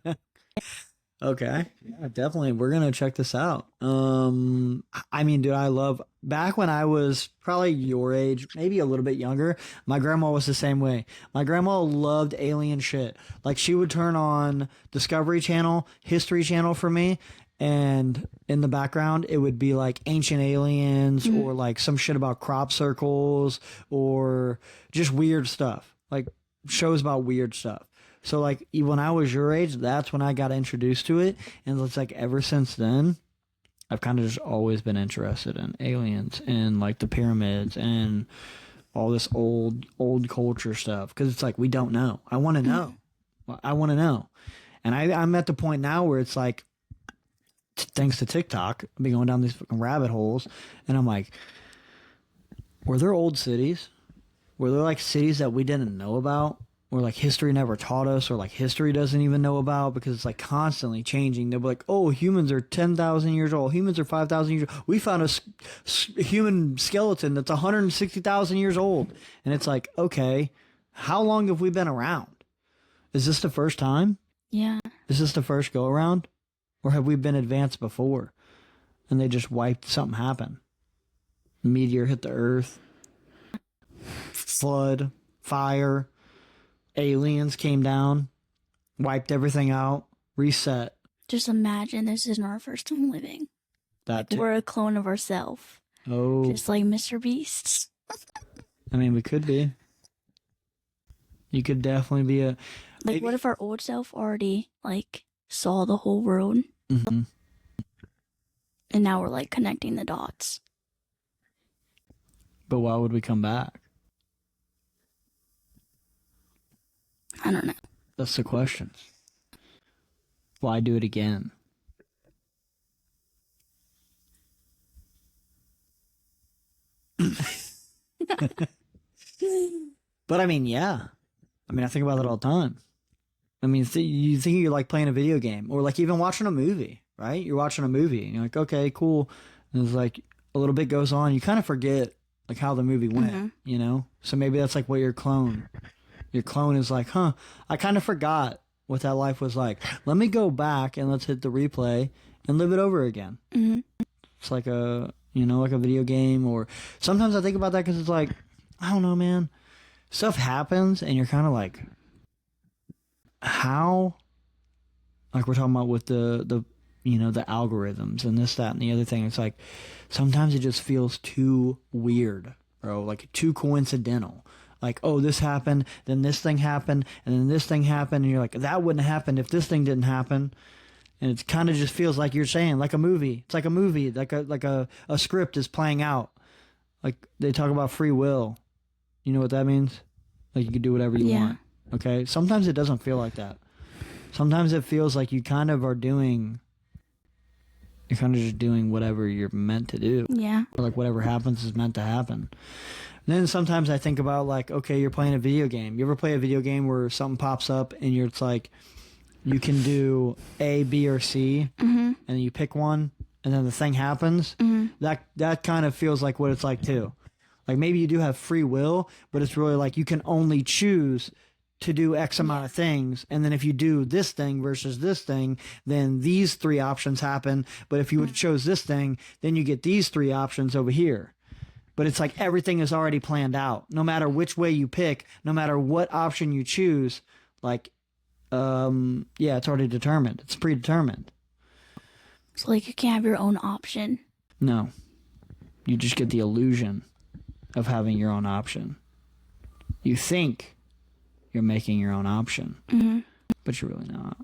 Okay. Yeah, definitely. We're gonna check this out. I mean, dude, I love back when I was probably your age, maybe a little bit younger, my grandma was the same way. My grandma loved alien shit. Like she would turn on Discovery Channel, History Channel for me, and in the background it would be like ancient aliens or like some shit about crop circles or just weird stuff. Like shows about weird stuff. So like when I was your age, that's when I got introduced to it, and it's like ever since then, I've kind of just always been interested in aliens and like the pyramids and all this old culture stuff because it's like we don't know. I want to know. I want to know, and I'm at the point now where it's like, thanks to TikTok, I've been going down these fucking rabbit holes, and I'm like, were there old cities? Were there like cities that we didn't know about? Or like history never taught us, or like history doesn't even know about because it's like constantly changing. They'll be like, oh, humans are 10,000 years old. Humans are 5,000 years old. We found a human skeleton that's 160,000 years old. And it's like, okay, how long have we been around? Is this the first time? Yeah. Is this the first go around? Or have we been advanced before? And they just wiped, something happened. Meteor hit the earth. Flood. Fire. Aliens came down, wiped everything out, reset. Just imagine this isn't our first time living. That too. We're a clone of ourselves. Oh. Just like Mr. Beast. I mean, we could be. You could definitely be a... Like, what if our old self already, like, saw the whole world? Mm-hmm. And now we're, like, connecting the dots. But why would we come back? I don't know. That's the question. Why do it again? But I mean, yeah. I mean, I think about that all the time. I mean, you think you're like playing a video game or like even watching a movie. right? You're watching a movie and you're like, okay, cool. And it's like a little bit goes on. You kind of forget like how the movie went, you know? So maybe that's like what your clone is like, huh, I kind of forgot what that life was like. Let me go back and let's hit the replay and live it over again. Mm-hmm. It's like a, like a video game. Or sometimes I think about that because it's like, I don't know, man. Stuff happens and you're kind of like, how? Like we're talking about with the the algorithms and this, that, and the other thing. It's like sometimes it just feels too weird, bro. Like too coincidental. Like, oh, this happened, then this thing happened, and then this thing happened, and you're like, that wouldn't have happened if this thing didn't happen. And it kind of just feels like you're saying, like a movie. It's like a movie, like a script is playing out. Like they talk about free will. You know what that means? Like you can do whatever you want. Okay? Sometimes it doesn't feel like that. Sometimes it feels like you kind of you're kind of just doing whatever you're meant to do. Yeah. Or like whatever happens is meant to happen. And then sometimes I think about like, okay, you're playing a video game. You ever play a video game where something pops up and it's like, you can do A, B, or C, and then you pick one, and then the thing happens? That kind of feels like what it's like too. Like maybe you do have free will, but it's really like you can only choose to do X amount of things. And then if you do this thing versus this thing, then these 3 options happen. But if you would have chose this thing, then you get these 3 options over here. But it's like everything is already planned out. No matter which way you pick, no matter what option you choose, like, it's already determined. It's predetermined. So like you can't have your own option. No. You just get the illusion of having your own option. You think you're making your own option, but you're really not.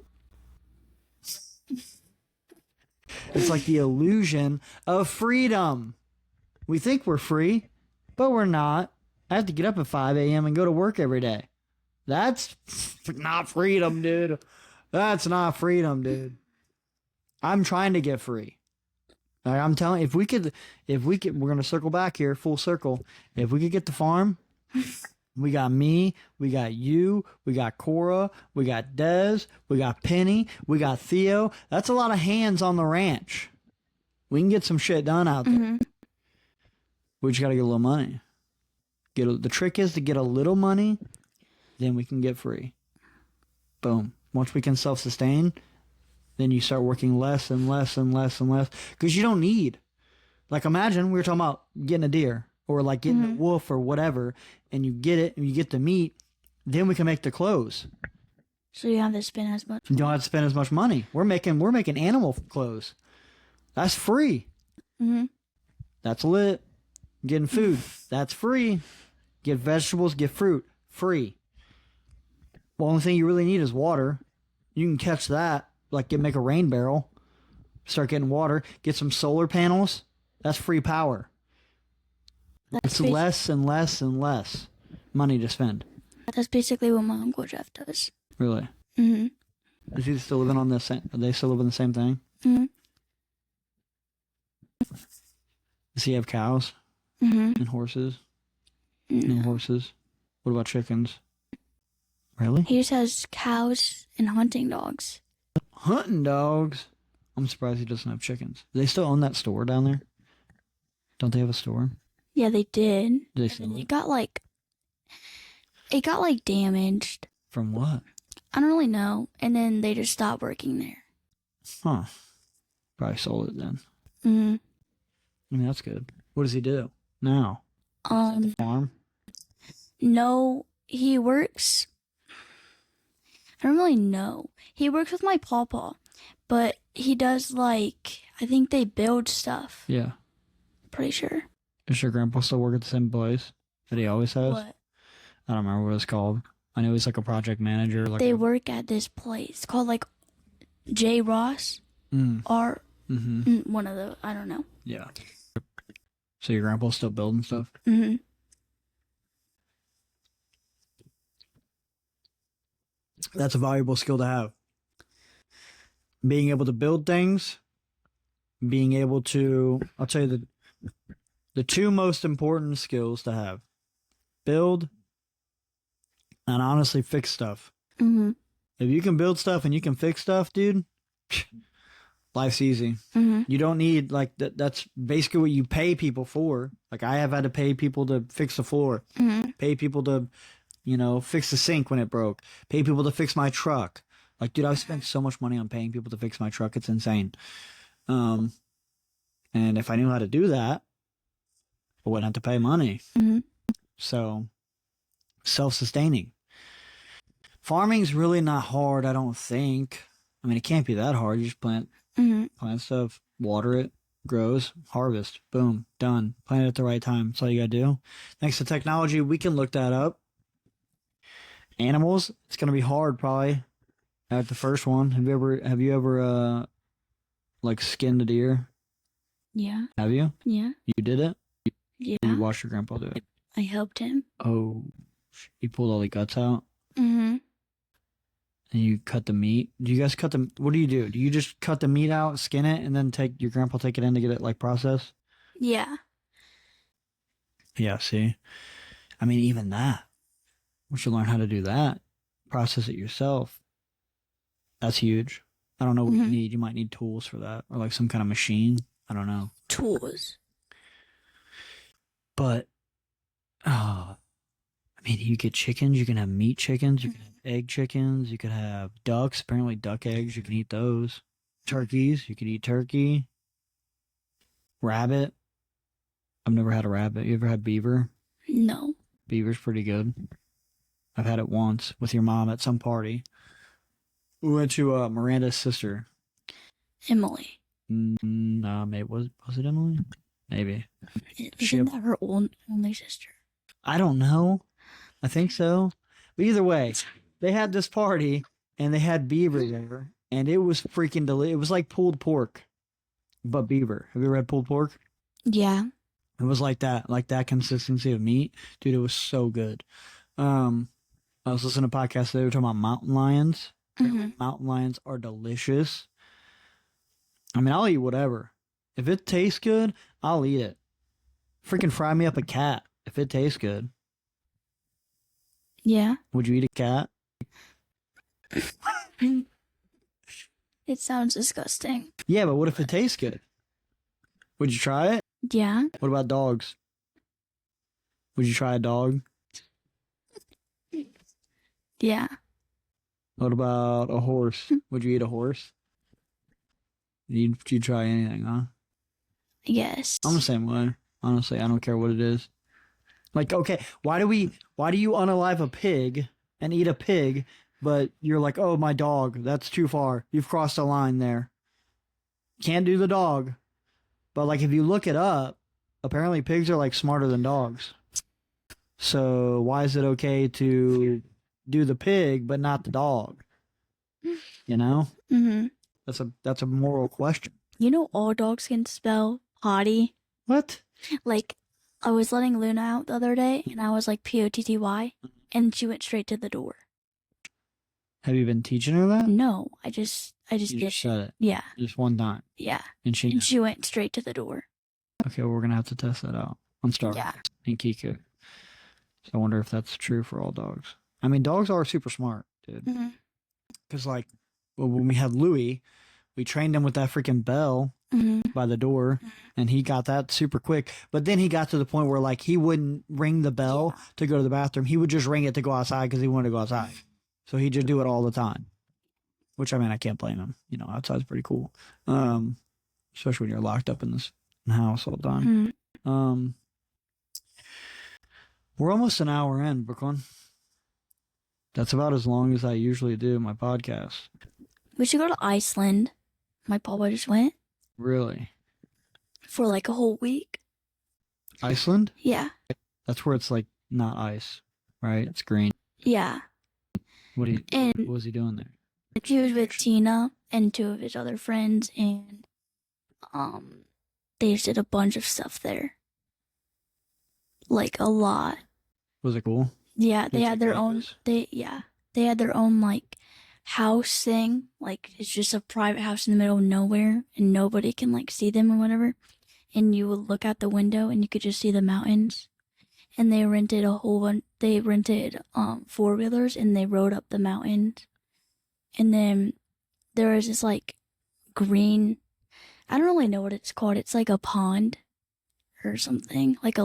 It's like the illusion of freedom. We think we're free, but we're not. I have to get up at 5 a.m. and go to work every day. That's not freedom, dude. That's not freedom, dude. I'm trying to get free. Like, I'm telling you, if we could, we're going to circle back here, full circle. If we could get the farm, we got me, we got you, we got Cora, we got Dez, we got Penny, we got Theo. That's a lot of hands on the ranch. We can get some shit done out there. We just got to get a little money. The trick is to get a little money, then we can get free. Boom. Once we can self-sustain, then you start working less and less and less and less. Because you don't need. Like imagine we were talking about getting a deer or like getting a wolf or whatever, and you get it and you get the meat, then we can make the clothes. So you don't have to spend as much. You don't have to spend as much money. We're making animal clothes. That's free. That's lit. Getting food. That's free. Get vegetables, get fruit. Free. The only thing you really need is water. You can catch that. Like make a rain barrel. Start getting water. Get some solar panels. That's free power. It's less and less and less money to spend. That's basically what my Uncle Jeff does. Really? Is he still living on the same? Are they still living the same thing? Does he have cows? And horses? And horses? What about chickens? Really? He just has cows and hunting dogs. Hunting dogs? I'm surprised he doesn't have chickens. Do they still own that store down there? Don't they have a store? Yeah, they did. Do they still? It got damaged. From what? I don't really know. And then they just stopped working there. Huh. Probably sold it then. Mm-hmm. I mean, that's good. What does he do now? Farm? No, he works. I don't really know. He works with my pawpaw, but he does I think they build stuff. Yeah. Pretty sure. Does your grandpa still work at the same place that he always has? What? I don't remember what it's called. I know he's like a project manager. They work at this place called J. Ross or one of the, I don't know. Yeah. So your grandpa's still building stuff? Mm-hmm. That's a valuable skill to have. Being able to build things, being able to, I'll tell you the 2 most important skills to have. Build and honestly fix stuff. Mm-hmm. If you can build stuff and you can fix stuff, dude, life's easy. Mm-hmm. You don't need like that. That's basically what you pay people for. Like I have had to pay people to fix the floor, Mm-hmm. pay people to, fix the sink when it broke, pay people to fix my truck. Like, dude, I've spent so much money on paying people to fix my truck. It's insane. Um, and if I knew how to do that, I wouldn't have to pay money. Mm-hmm. So, self-sustaining. Farming's really not hard, I don't think. I mean, it can't be that hard. You just Mm-hmm. plant stuff, water it, grows, harvest, boom, done. Plant it at the right time. That's all you gotta do. Thanks to technology, we can look that up. Animals, it's gonna be hard probably at the first one. Have you ever like skinned a deer? Yeah. Have you? Yeah. You did it? Yeah. You watched your grandpa do it? I helped him. Oh, you pulled all the guts out Mm-hmm. and you cut the meat. Do you guys cut the? What do you do? Do you just cut the meat out, skin it, and then take your grandpa take it in to get it like processed? Yeah. Yeah. See, I mean, even that. We should learn how to do that. Process it yourself. That's huge. I don't know what you Mhm. need. You might need tools for that, or like some kind of machine. I don't know. Tools. But, I mean, you get chickens. You can have meat chickens. You can have egg chickens. You could have ducks. Apparently, duck eggs. You can eat those. Turkeys. You could eat turkey. Rabbit. I've never had a rabbit. You ever had beaver? No. Beaver's pretty good. I've had it once with your mom at some party. We went to Miranda's sister. Emily. Maybe was it Emily? Maybe. Isn't that her only sister? I don't know. I think so. But either way, they had this party and they had beaver there, and it was freaking delicious. It was like pulled pork, but beaver. Have you ever had pulled pork? Yeah. It was like that consistency of meat, dude. It was so good. I was listening to podcasts. They were talking about mountain lions. Mm-hmm. Mountain lions are delicious. I mean, I'll eat whatever. If it tastes good, I'll eat it. Freaking fry me up a cat if it tastes good. Yeah. Would you eat a cat? It sounds disgusting. Yeah, but what if it tastes good? Would you try it? Yeah. What about dogs? Would you try a dog? Yeah. What about a horse? Would you eat a horse? You'd try anything, huh? Yes. I'm the same way. Honestly, I don't care what it is. Like, okay, why do you unalive a pig and eat a pig, but you're like, oh, my dog, that's too far. You've crossed a line there. Can't do the dog. But like, if you look it up, apparently pigs are like smarter than dogs. So why is it okay to do the pig but not the dog? You know? Mm-hmm. That's a moral question. You know all dogs can spell potty? What? Like, I was letting Luna out the other day, and I was like, Potty, and she went straight to the door. Have you been teaching her that? No, I just You did just said it. Yeah. Just one time. Yeah. And she And she went straight to the door. Okay, well, we're gonna have to test that out on Star Yeah. and Kiku. So I wonder if that's true for all dogs. I mean, dogs are super smart, dude. Mm-hmm. Because like, well, when we had Louis, we trained him with that freaking bell Mm-hmm. by the door, and he got that super quick. But then he got to the point where like he wouldn't ring the bell to go to the bathroom. He would just ring it to go outside because he wanted to go outside. So he'd just do it all the time. Which, I mean, I can't blame him. You know, outside's pretty cool. Especially when you're locked up in this house all the time. Mm-hmm. We're almost an hour in, Brooklyn. That's about as long as I usually do my podcast. We should go to Iceland. My papa just went Really? for like a whole week. Iceland? Yeah. That's where it's like not ice, right? It's green. Yeah. What And was he doing there? he was with Tina and two of his other friends, and they just did a bunch of stuff there. Like a lot. Was it cool? Yeah, they It's had their like own this. they had their own like house thing. Like it's just a private house in the middle of nowhere and nobody can like see them or whatever. And you would look out the window and you could just see the mountains. And they rented four-wheelers and they rode up the mountains. And then there was this like green I don't really know what it's called. It's like a pond or something. Like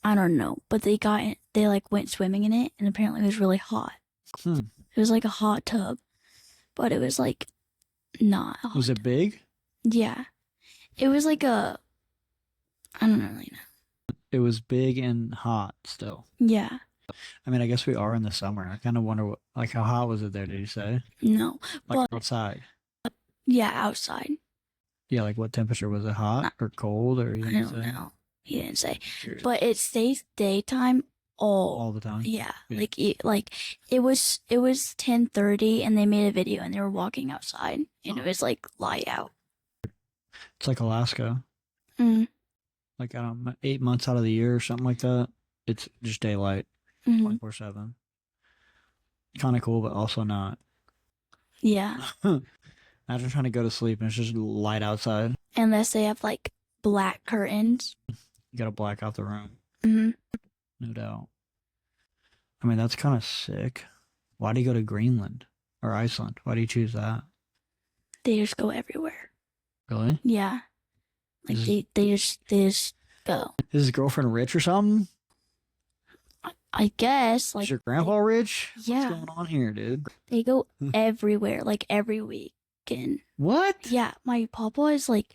I don't know. But they like went swimming in it, and apparently it was really hot. Hmm. It was like a hot tub, but it was like not a hot Was it tub. big? Yeah. It was like a I don't really know. It was big and hot still. Yeah. I mean, I guess we are in the summer. I kind of wonder what, like, how hot was it there? Did you say? No. Like But outside? yeah, outside. Yeah, like what temperature was it? Hot I or cold or you I didn't don't say? know. He didn't say. Curious. But it stays daytime All the time. yeah. Yeah. Like it was 10:30 and they made a video and they were walking outside and it was like light out. It's like Alaska. Mm. Like I don't know, 8 months out of the year or something like that. It's just daylight, Hmm. 24/7. Kind of cool, but also not. Yeah. Imagine trying to go to sleep and it's just light outside. Unless they have like black curtains. You gotta black out the room, Hmm. no doubt. I mean, that's kind of sick. Why do you go to Greenland or Iceland? Why do you choose that? They just go everywhere. Really? Yeah. Like Is, they just go. is his girlfriend rich or something? I guess Is like your grandpa rich? yeah. What's going on here, dude? they go everywhere like every weekend. What? Yeah, my papa is like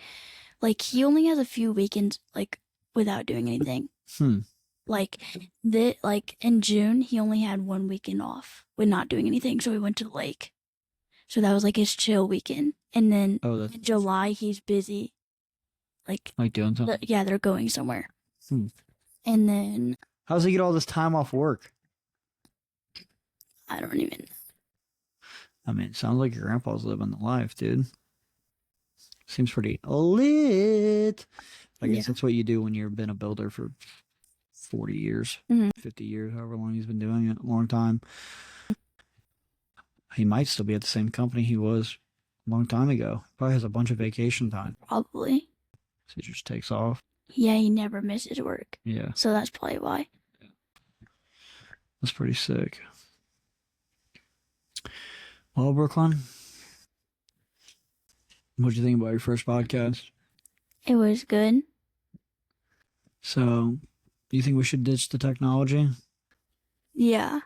he only has a few weekends like without doing anything. Like like in June he only had one weekend off with not doing anything, so we went to the lake. So that was like his chill weekend. And then Oh, that's in July he's busy. Like doing something. yeah, they're going somewhere. Hmm. And then How does he get all this time off work? I don't even I mean, it sounds like your grandpa's living the life, dude. Seems pretty lit. I guess Yeah. that's what you do when you've been a builder for 40 years, Mhm. 50 years, however long he's been doing it, a long time. He might still be at the same company he was a long time ago. Probably has a bunch of vacation time. probably. So he just takes off. Yeah, he never misses work. Yeah, So that's probably why. that's pretty sick. Well, Brooklyn, what'd you think about your first podcast? It was good. So, do you think we should ditch the technology Yeah.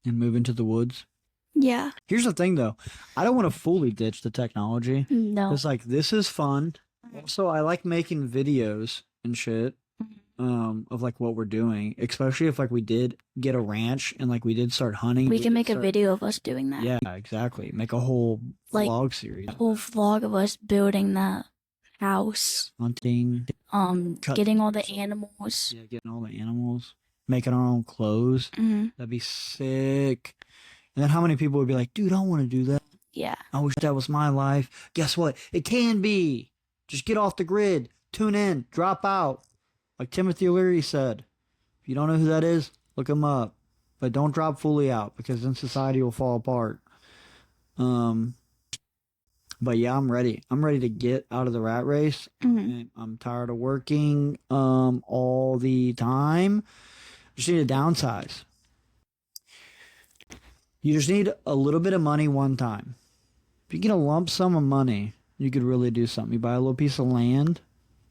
and move into the woods? Yeah. Here's the thing, though. I don't want to fully ditch the technology. No. It's like, this is fun. Also, I like making videos and shit of like what we're doing, especially if like we did get a ranch and like we did start hunting. We can did make a start- video of us doing that. Yeah, exactly. Make a whole Like, vlog series. A whole vlog of us building the house. Hunting. Cut- Getting all the animals. Yeah, getting all the animals. Making our own clothes. Hmm. That'd be sick. And then how many people would be like, dude, I want to do that. Yeah. I wish that was my life. Guess what? It can be. Just get off the grid. Tune in. Drop out. Like Timothy Leary said. If you don't know who that is, look him up. But don't drop fully out because then society will fall apart. But yeah, I'm ready. I'm ready to get out of the rat race. Mhm. I'm tired of working all the time. Just need to downsize. You just need a little bit of money one time. If you get a lump sum of money, you could really do something. You buy a little piece of land,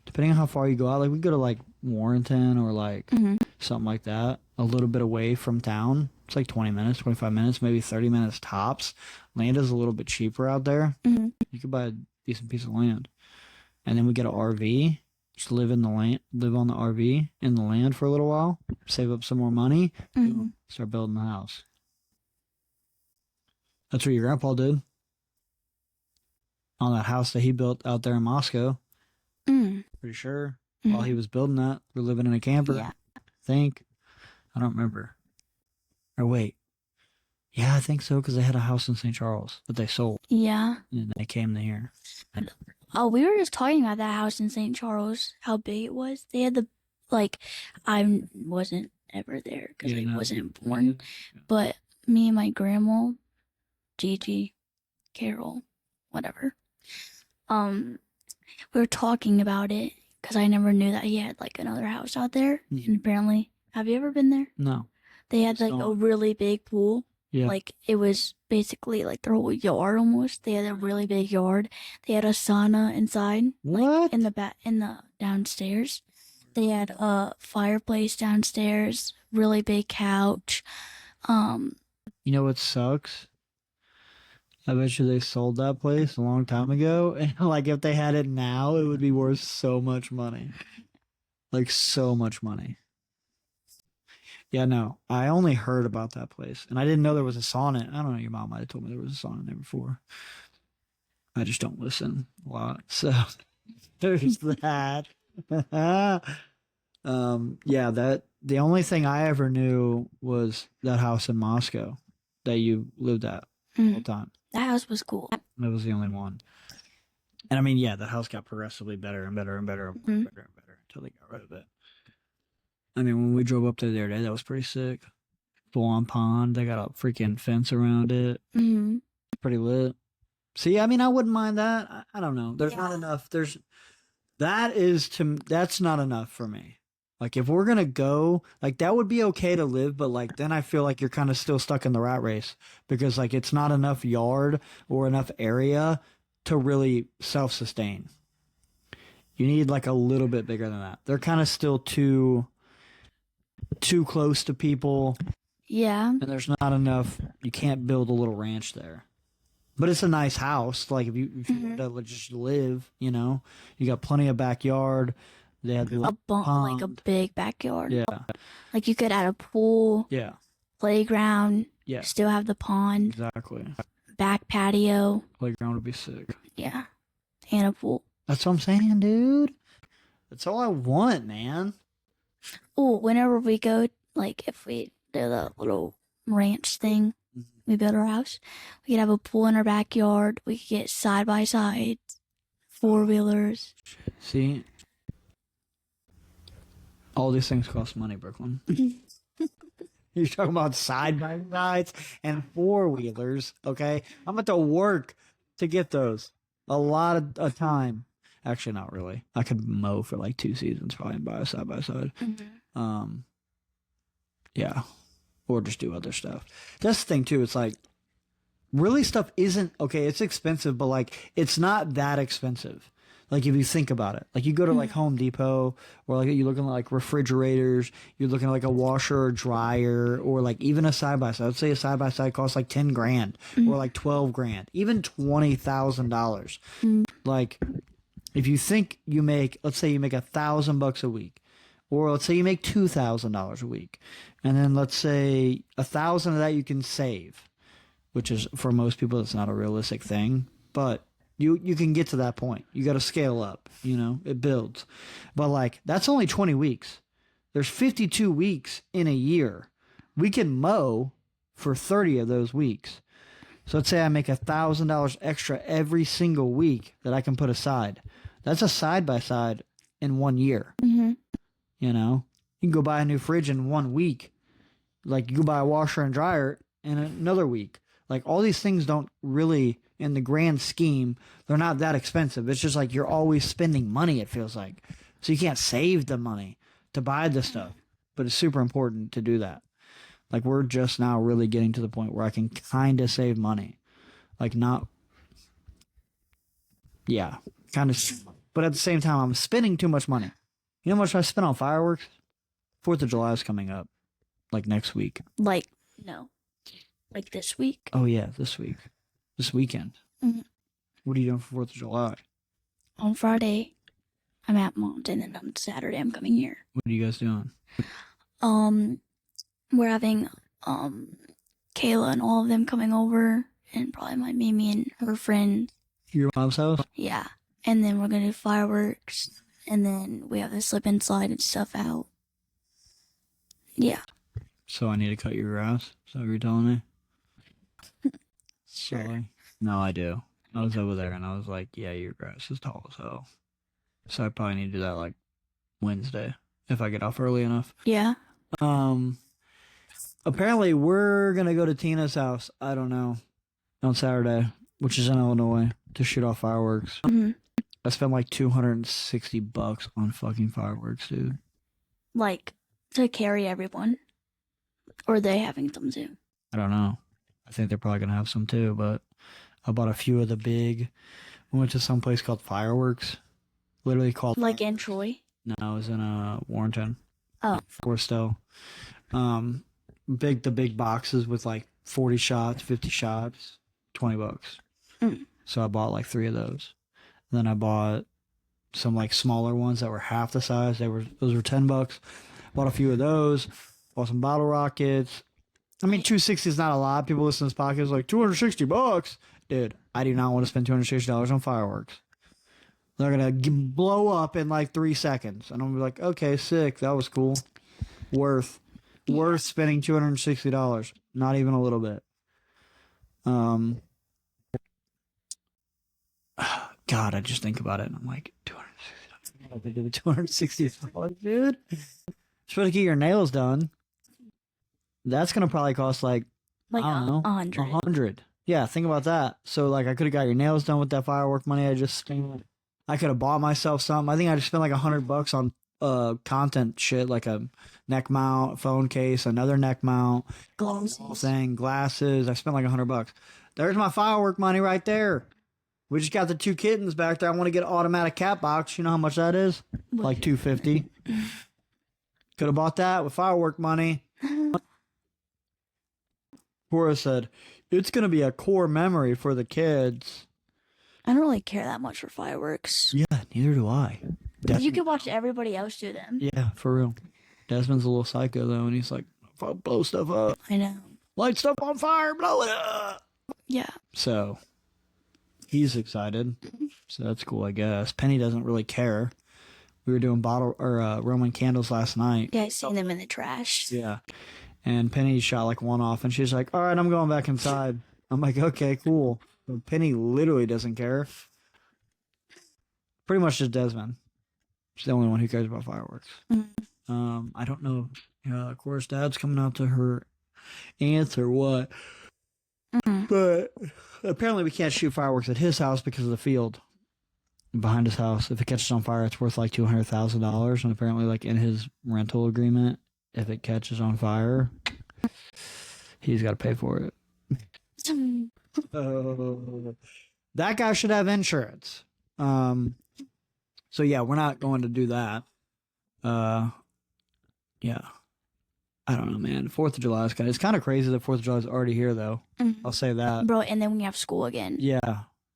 depending on how far you go out. Like we go to like Warrenton or like something like that, a little bit away from town. It's like 20 minutes, 25 minutes, maybe 30 minutes tops. Land is a little bit cheaper out there. Hmm. You could buy a decent piece of land. And then we get an RV, just live in the land, live on the RV in the land for a little while, save up some more money, boom, start building the house. That's what your grandpa did on that house that he built out there in Moscow. Pretty sure. While he was building that, we're living in a camper. Yeah. I think. I don't remember. Or wait. Yeah, I think so because they had a house in St. Charles that they sold. Yeah. And then they came here. Oh, we were just talking about that house in St. Charles, how big it was. They had I wasn't ever there because I wasn't born. But me and my grandma, Gigi, Carol, whatever, we were talking about it because I never knew that he had like another house out there. And apparently, have you ever been there? No. They had like a really big pool. Yeah. Like it was basically like their whole yard almost. They had a really big yard. They had a sauna inside, like What? in the downstairs. They had a fireplace downstairs, really big couch. Um, You know what sucks? I bet you they sold that place a long time ago. And like if they had it now, it would be worth so much money. Like so much money. Yeah, no. I only heard about that place. And I didn't know there was a sauna. I don't know, your mom might have told me there was a sauna there before. I just don't listen a lot. So there's that. Yeah, that the only thing I ever knew was that house in Moscow that you lived at all the time. that house was cool. That was the only one. And I mean, yeah, the house got progressively better and better and better and better and better until they got rid of it. I mean, when we drove up there the other day, that was pretty sick. Full on pond. They got a freaking fence around it. Mm-hmm. Pretty lit. See, I mean, I wouldn't mind that. I don't know. There's not Yeah. enough. That's not enough for me. Like, if we're gonna go, like, that would be okay to live, but like, then I feel like you're kind of still stuck in the rat race because like it's not enough yard or enough area to really self-sustain. You need like a little bit bigger than that. They're kind of still too close to people, Yeah. and there's not enough. You can't build a little ranch there. But it's a nice house. Like if you want to just live, you know, you got plenty of backyard. They had the Like a pond. big backyard. Yeah, Like you could add a pool, yeah, playground, yeah. still have the pond, Exactly. back patio. Playground would be sick. Yeah. And a pool. That's what I'm saying, dude. That's all I want, man. Oh, whenever we go, like if we do the little ranch thing, we build our house, we could have a pool in our backyard. We could get side by side, 4-wheelers. See, all these things cost money, Brooklyn. You're talking about side by sides and 4-wheelers, okay? I'm about to work to get those. A lot of time. Actually, not really. I could mow for like 2 seasons probably and buy a side by side. Yeah. Or just do other stuff. That's the thing too. It's like really stuff isn't okay, it's expensive, but like it's not that expensive. Like if you think about it, like you go to like Home Depot or like you're looking at like refrigerators, you're looking at like a washer or dryer or like even a side by side. Let's say a side by side costs like 10 grand or like 12 grand, even $20,000. Like if you think you make, let's say you make $1,000 a week, or let's say you make $2,000 a week, and then let's say 1,000 of that you can save, which is for most people it's not a realistic thing, but you can get to that point. You got to scale up, you know, it builds. But like that's only 20 weeks. There's 52 weeks in a year. We can mow for 30 of those weeks. So let's say I make $1,000 extra every single week that I can put aside. That's a side by side in 1 year. You know, you can go buy a new fridge in 1 week. Like you can buy a washer and dryer in another week. Like all these things don't really, in the grand scheme, they're not that expensive. It's just like you're always spending money, it feels like. So you can't save the money to buy the stuff. But it's super important to do that. Like we're just now really getting to the point where I can kind of save money. Like not, yeah, kind of. But at the same time, I'm spending too much money. You know how much I spent on fireworks? 4th of July is coming up, like next week. Like, no. Like this week? Oh yeah, this week. This weekend. Mhm. What are you doing for 4th of July? On Friday, I'm at Mom's, and then on Saturday, I'm coming here. What are you guys doing? We're having, Kayla and all of them coming over, and probably my Mimi and her friend. Your mom's house? Yeah. And then we're gonna do fireworks, and then we have to slip inside and stuff out. Yeah. So I need to cut your grass? Is that what you're telling me? Sorry. No, I do. I was over there and I was like, yeah, your grass is tall as hell. So I probably need to do that like Wednesday if I get off early enough. Yeah. Apparently we're gonna go to Tina's house, I don't know, on Saturday, which is in Illinois, to shoot off fireworks. I spent like $260 on fucking fireworks, dude. Like, to carry everyone. Or are they having some too? I don't know. I think they're probably gonna have some too. But I bought a few of the big. We went to some place called Fireworks, literally called. Like in Troy. No, it was in Warrenton. Oh. Forrestal. The big boxes with like 40 shots, 50 shots, $20. Mm. So I bought like 3 of those. Then I bought some like smaller ones that were half the size. Those were $10. Bought a few of those. Bought some bottle rockets. I mean, 260 is not a lot. People listen to this podcast like $260. Dude, I do not want to spend $260 on fireworks. They're gonna blow up in like 3 seconds, and I'm gonna be like, okay, sick, that was cool, worth spending $260. Not even a little bit. God, I just think about it, and I'm like, $260, dude. Supposed to get your nails done. That's gonna probably cost like I don't know, 100. Yeah, think about that. So like, I could have got your nails done with that firework money I just spent. I could have bought myself something. I think I just spent like $100 on content shit, like a neck mount, phone case, another neck mount, glasses. I spent like $100. There's my firework money right there. We just got the 2 kittens back there. I want to get an automatic cat box. You know how much that is? What? Like $250. Could have bought that with firework money. Cora said, it's going to be a core memory for the kids. I don't really care that much for fireworks. Yeah, neither do I. You can watch everybody else do them. Yeah, for real. Desmond's a little psycho, though, and he's like, blow stuff up. I know. Light stuff on fire, blow it up. Yeah. So, he's excited. So that's cool, I guess. Penny doesn't really care. We were doing Roman candles last night. Yeah, I seen them in the trash. Yeah. And Penny shot like one off, and she's like, all right, I'm going back inside. I'm like, okay, cool. But Penny literally doesn't care. Pretty much just Desmond. She's the only one who cares about fireworks. Mm-hmm. I don't know. Of course, Dad's coming out to her aunt's or what. Mm-hmm. But apparently we can't shoot fireworks at his house because of the field behind his house. If it catches on fire, it's worth like $200,000. And apparently, like in his rental agreement, if it catches on fire, he's got to pay for it. That guy should have insurance. So yeah, we're not going to do that. Yeah. I don't know, man. 4th of July is it's kind of crazy that 4th of July is already here, though. Mm-hmm. I'll say that. Bro, and then we have school again. Yeah.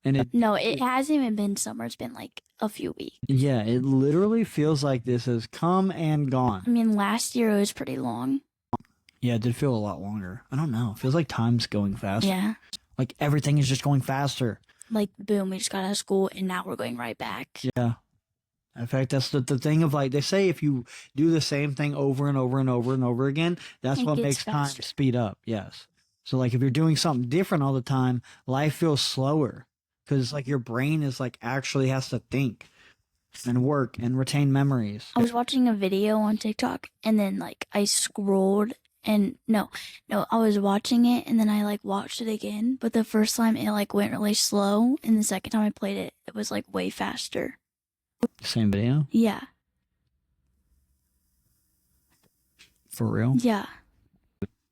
And it hasn't even been summer. It's been like a few weeks. Yeah, it literally feels like this has come and gone. I mean, last year it was pretty long. Yeah, it did feel a lot longer. I don't know. It feels like time's going faster. Yeah. Like everything is just going faster. Like, boom, we just got out of school and now we're going right back. Yeah. In fact, that's the thing of like, they say if you do the same thing over and over and over and over again, that's what makes time speed up. Yes. So like if you're doing something different all the time, life feels slower because like your brain is like actually has to think and work and retain memories. I was watching a video on TikTok and then like I scrolled and no, I was watching it and then I like watched it again. But the first time it like went really slow and the second time I played it, it was like way faster. Same video? Yeah. For real? Yeah.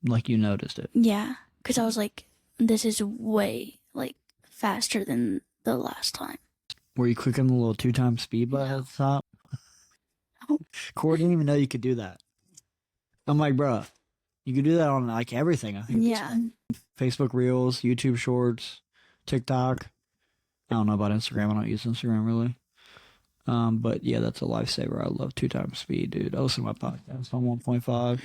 Like you noticed it? Yeah. Because I was like, this is way like faster than the last time. Were you clicking the little 2x speed button at the top? Corey didn't even know you could do that. I'm like, bro, you could do that on like everything, I think. Yeah. Facebook Reels, YouTube Shorts, TikTok. I don't know about Instagram. I don't use Instagram really. But yeah, that's a lifesaver. I love 2x speed, dude. I listen to my podcast on 1.5.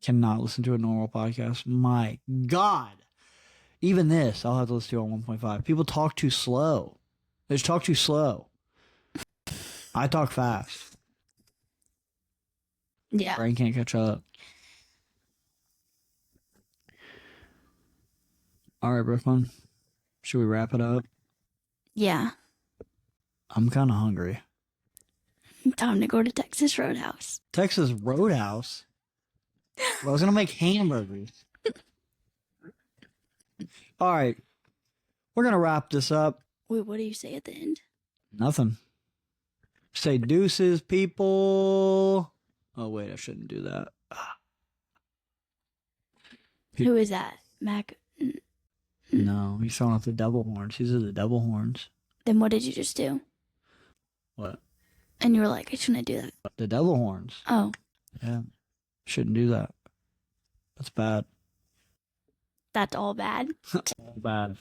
Cannot listen to a normal podcast. My God. Even this, I'll have to listen to on 1.5. People talk too slow. They just talk too slow. I talk fast. Yeah. Brain can't catch up. All right, Brooklyn. Should we wrap it up? Yeah. I'm kind of hungry. Time to go to Texas Roadhouse. Texas Roadhouse? Well, I was going to make hamburgers. All right. We're going to wrap this up. Wait, what do you say at the end? Nothing. Say deuces, people. Oh, wait, I shouldn't do that. Who is that? Mac. No, he's throwing off the devil horns. These are the devil horns. Then what did you just do? What? And you were like, I shouldn't do that. The devil horns. Oh, Yeah. Shouldn't do that. That's bad. that's all bad. Bad.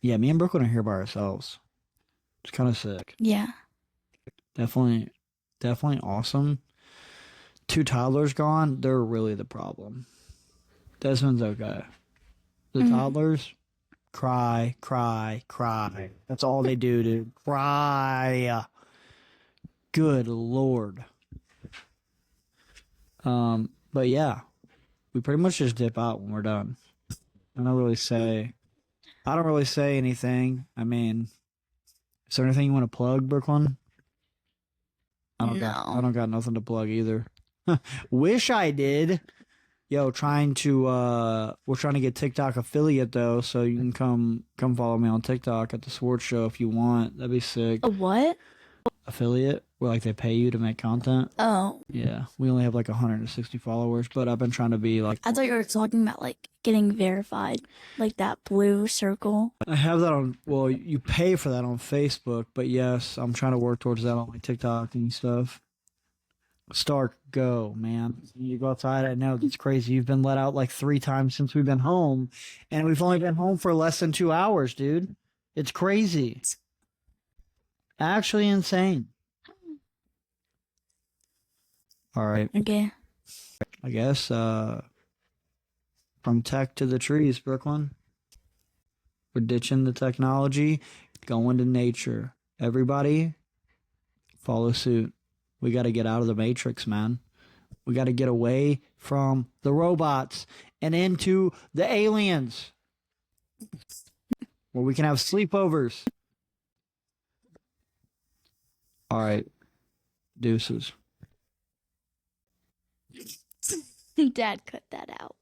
Yeah, me and Brooklyn are here by ourselves. It's kind of sick. Yeah. Definitely awesome. 2 toddlers gone, they're really the problem. Desmond's okay. The toddlers, cry. That's all they do, dude. Cry. Good Lord. But yeah, we pretty much just dip out when we're done. I don't really say anything. I mean, is there anything you want to plug, Brooklyn? I don't got nothing to plug either. Wish I did. Yo, we're trying to get TikTok affiliate though, so you can come follow me on TikTok at the Sports Show if you want. That'd be sick. A what? Affiliate, where like they pay you to make content. Oh. Yeah, we only have like 160 followers, but I've been trying to be like. I thought you were talking about like getting verified, like that blue circle. I have that on. Well, you pay for that on Facebook, but yes, I'm trying to work towards that on my TikTok and stuff. Stark, go, man. You go outside. I know it's crazy. You've been let out like 3 times since we've been home, and we've only been home for less than 2 hours, dude. It's crazy. Actually insane. All right. Okay. I guess from tech to the trees, Brooklyn. We're ditching the technology, going to nature. Everybody, follow suit. We got to get out of the matrix, man. We got to get away from the robots and into the aliens, where we can have sleepovers. All right. Deuces. Dad cut that out.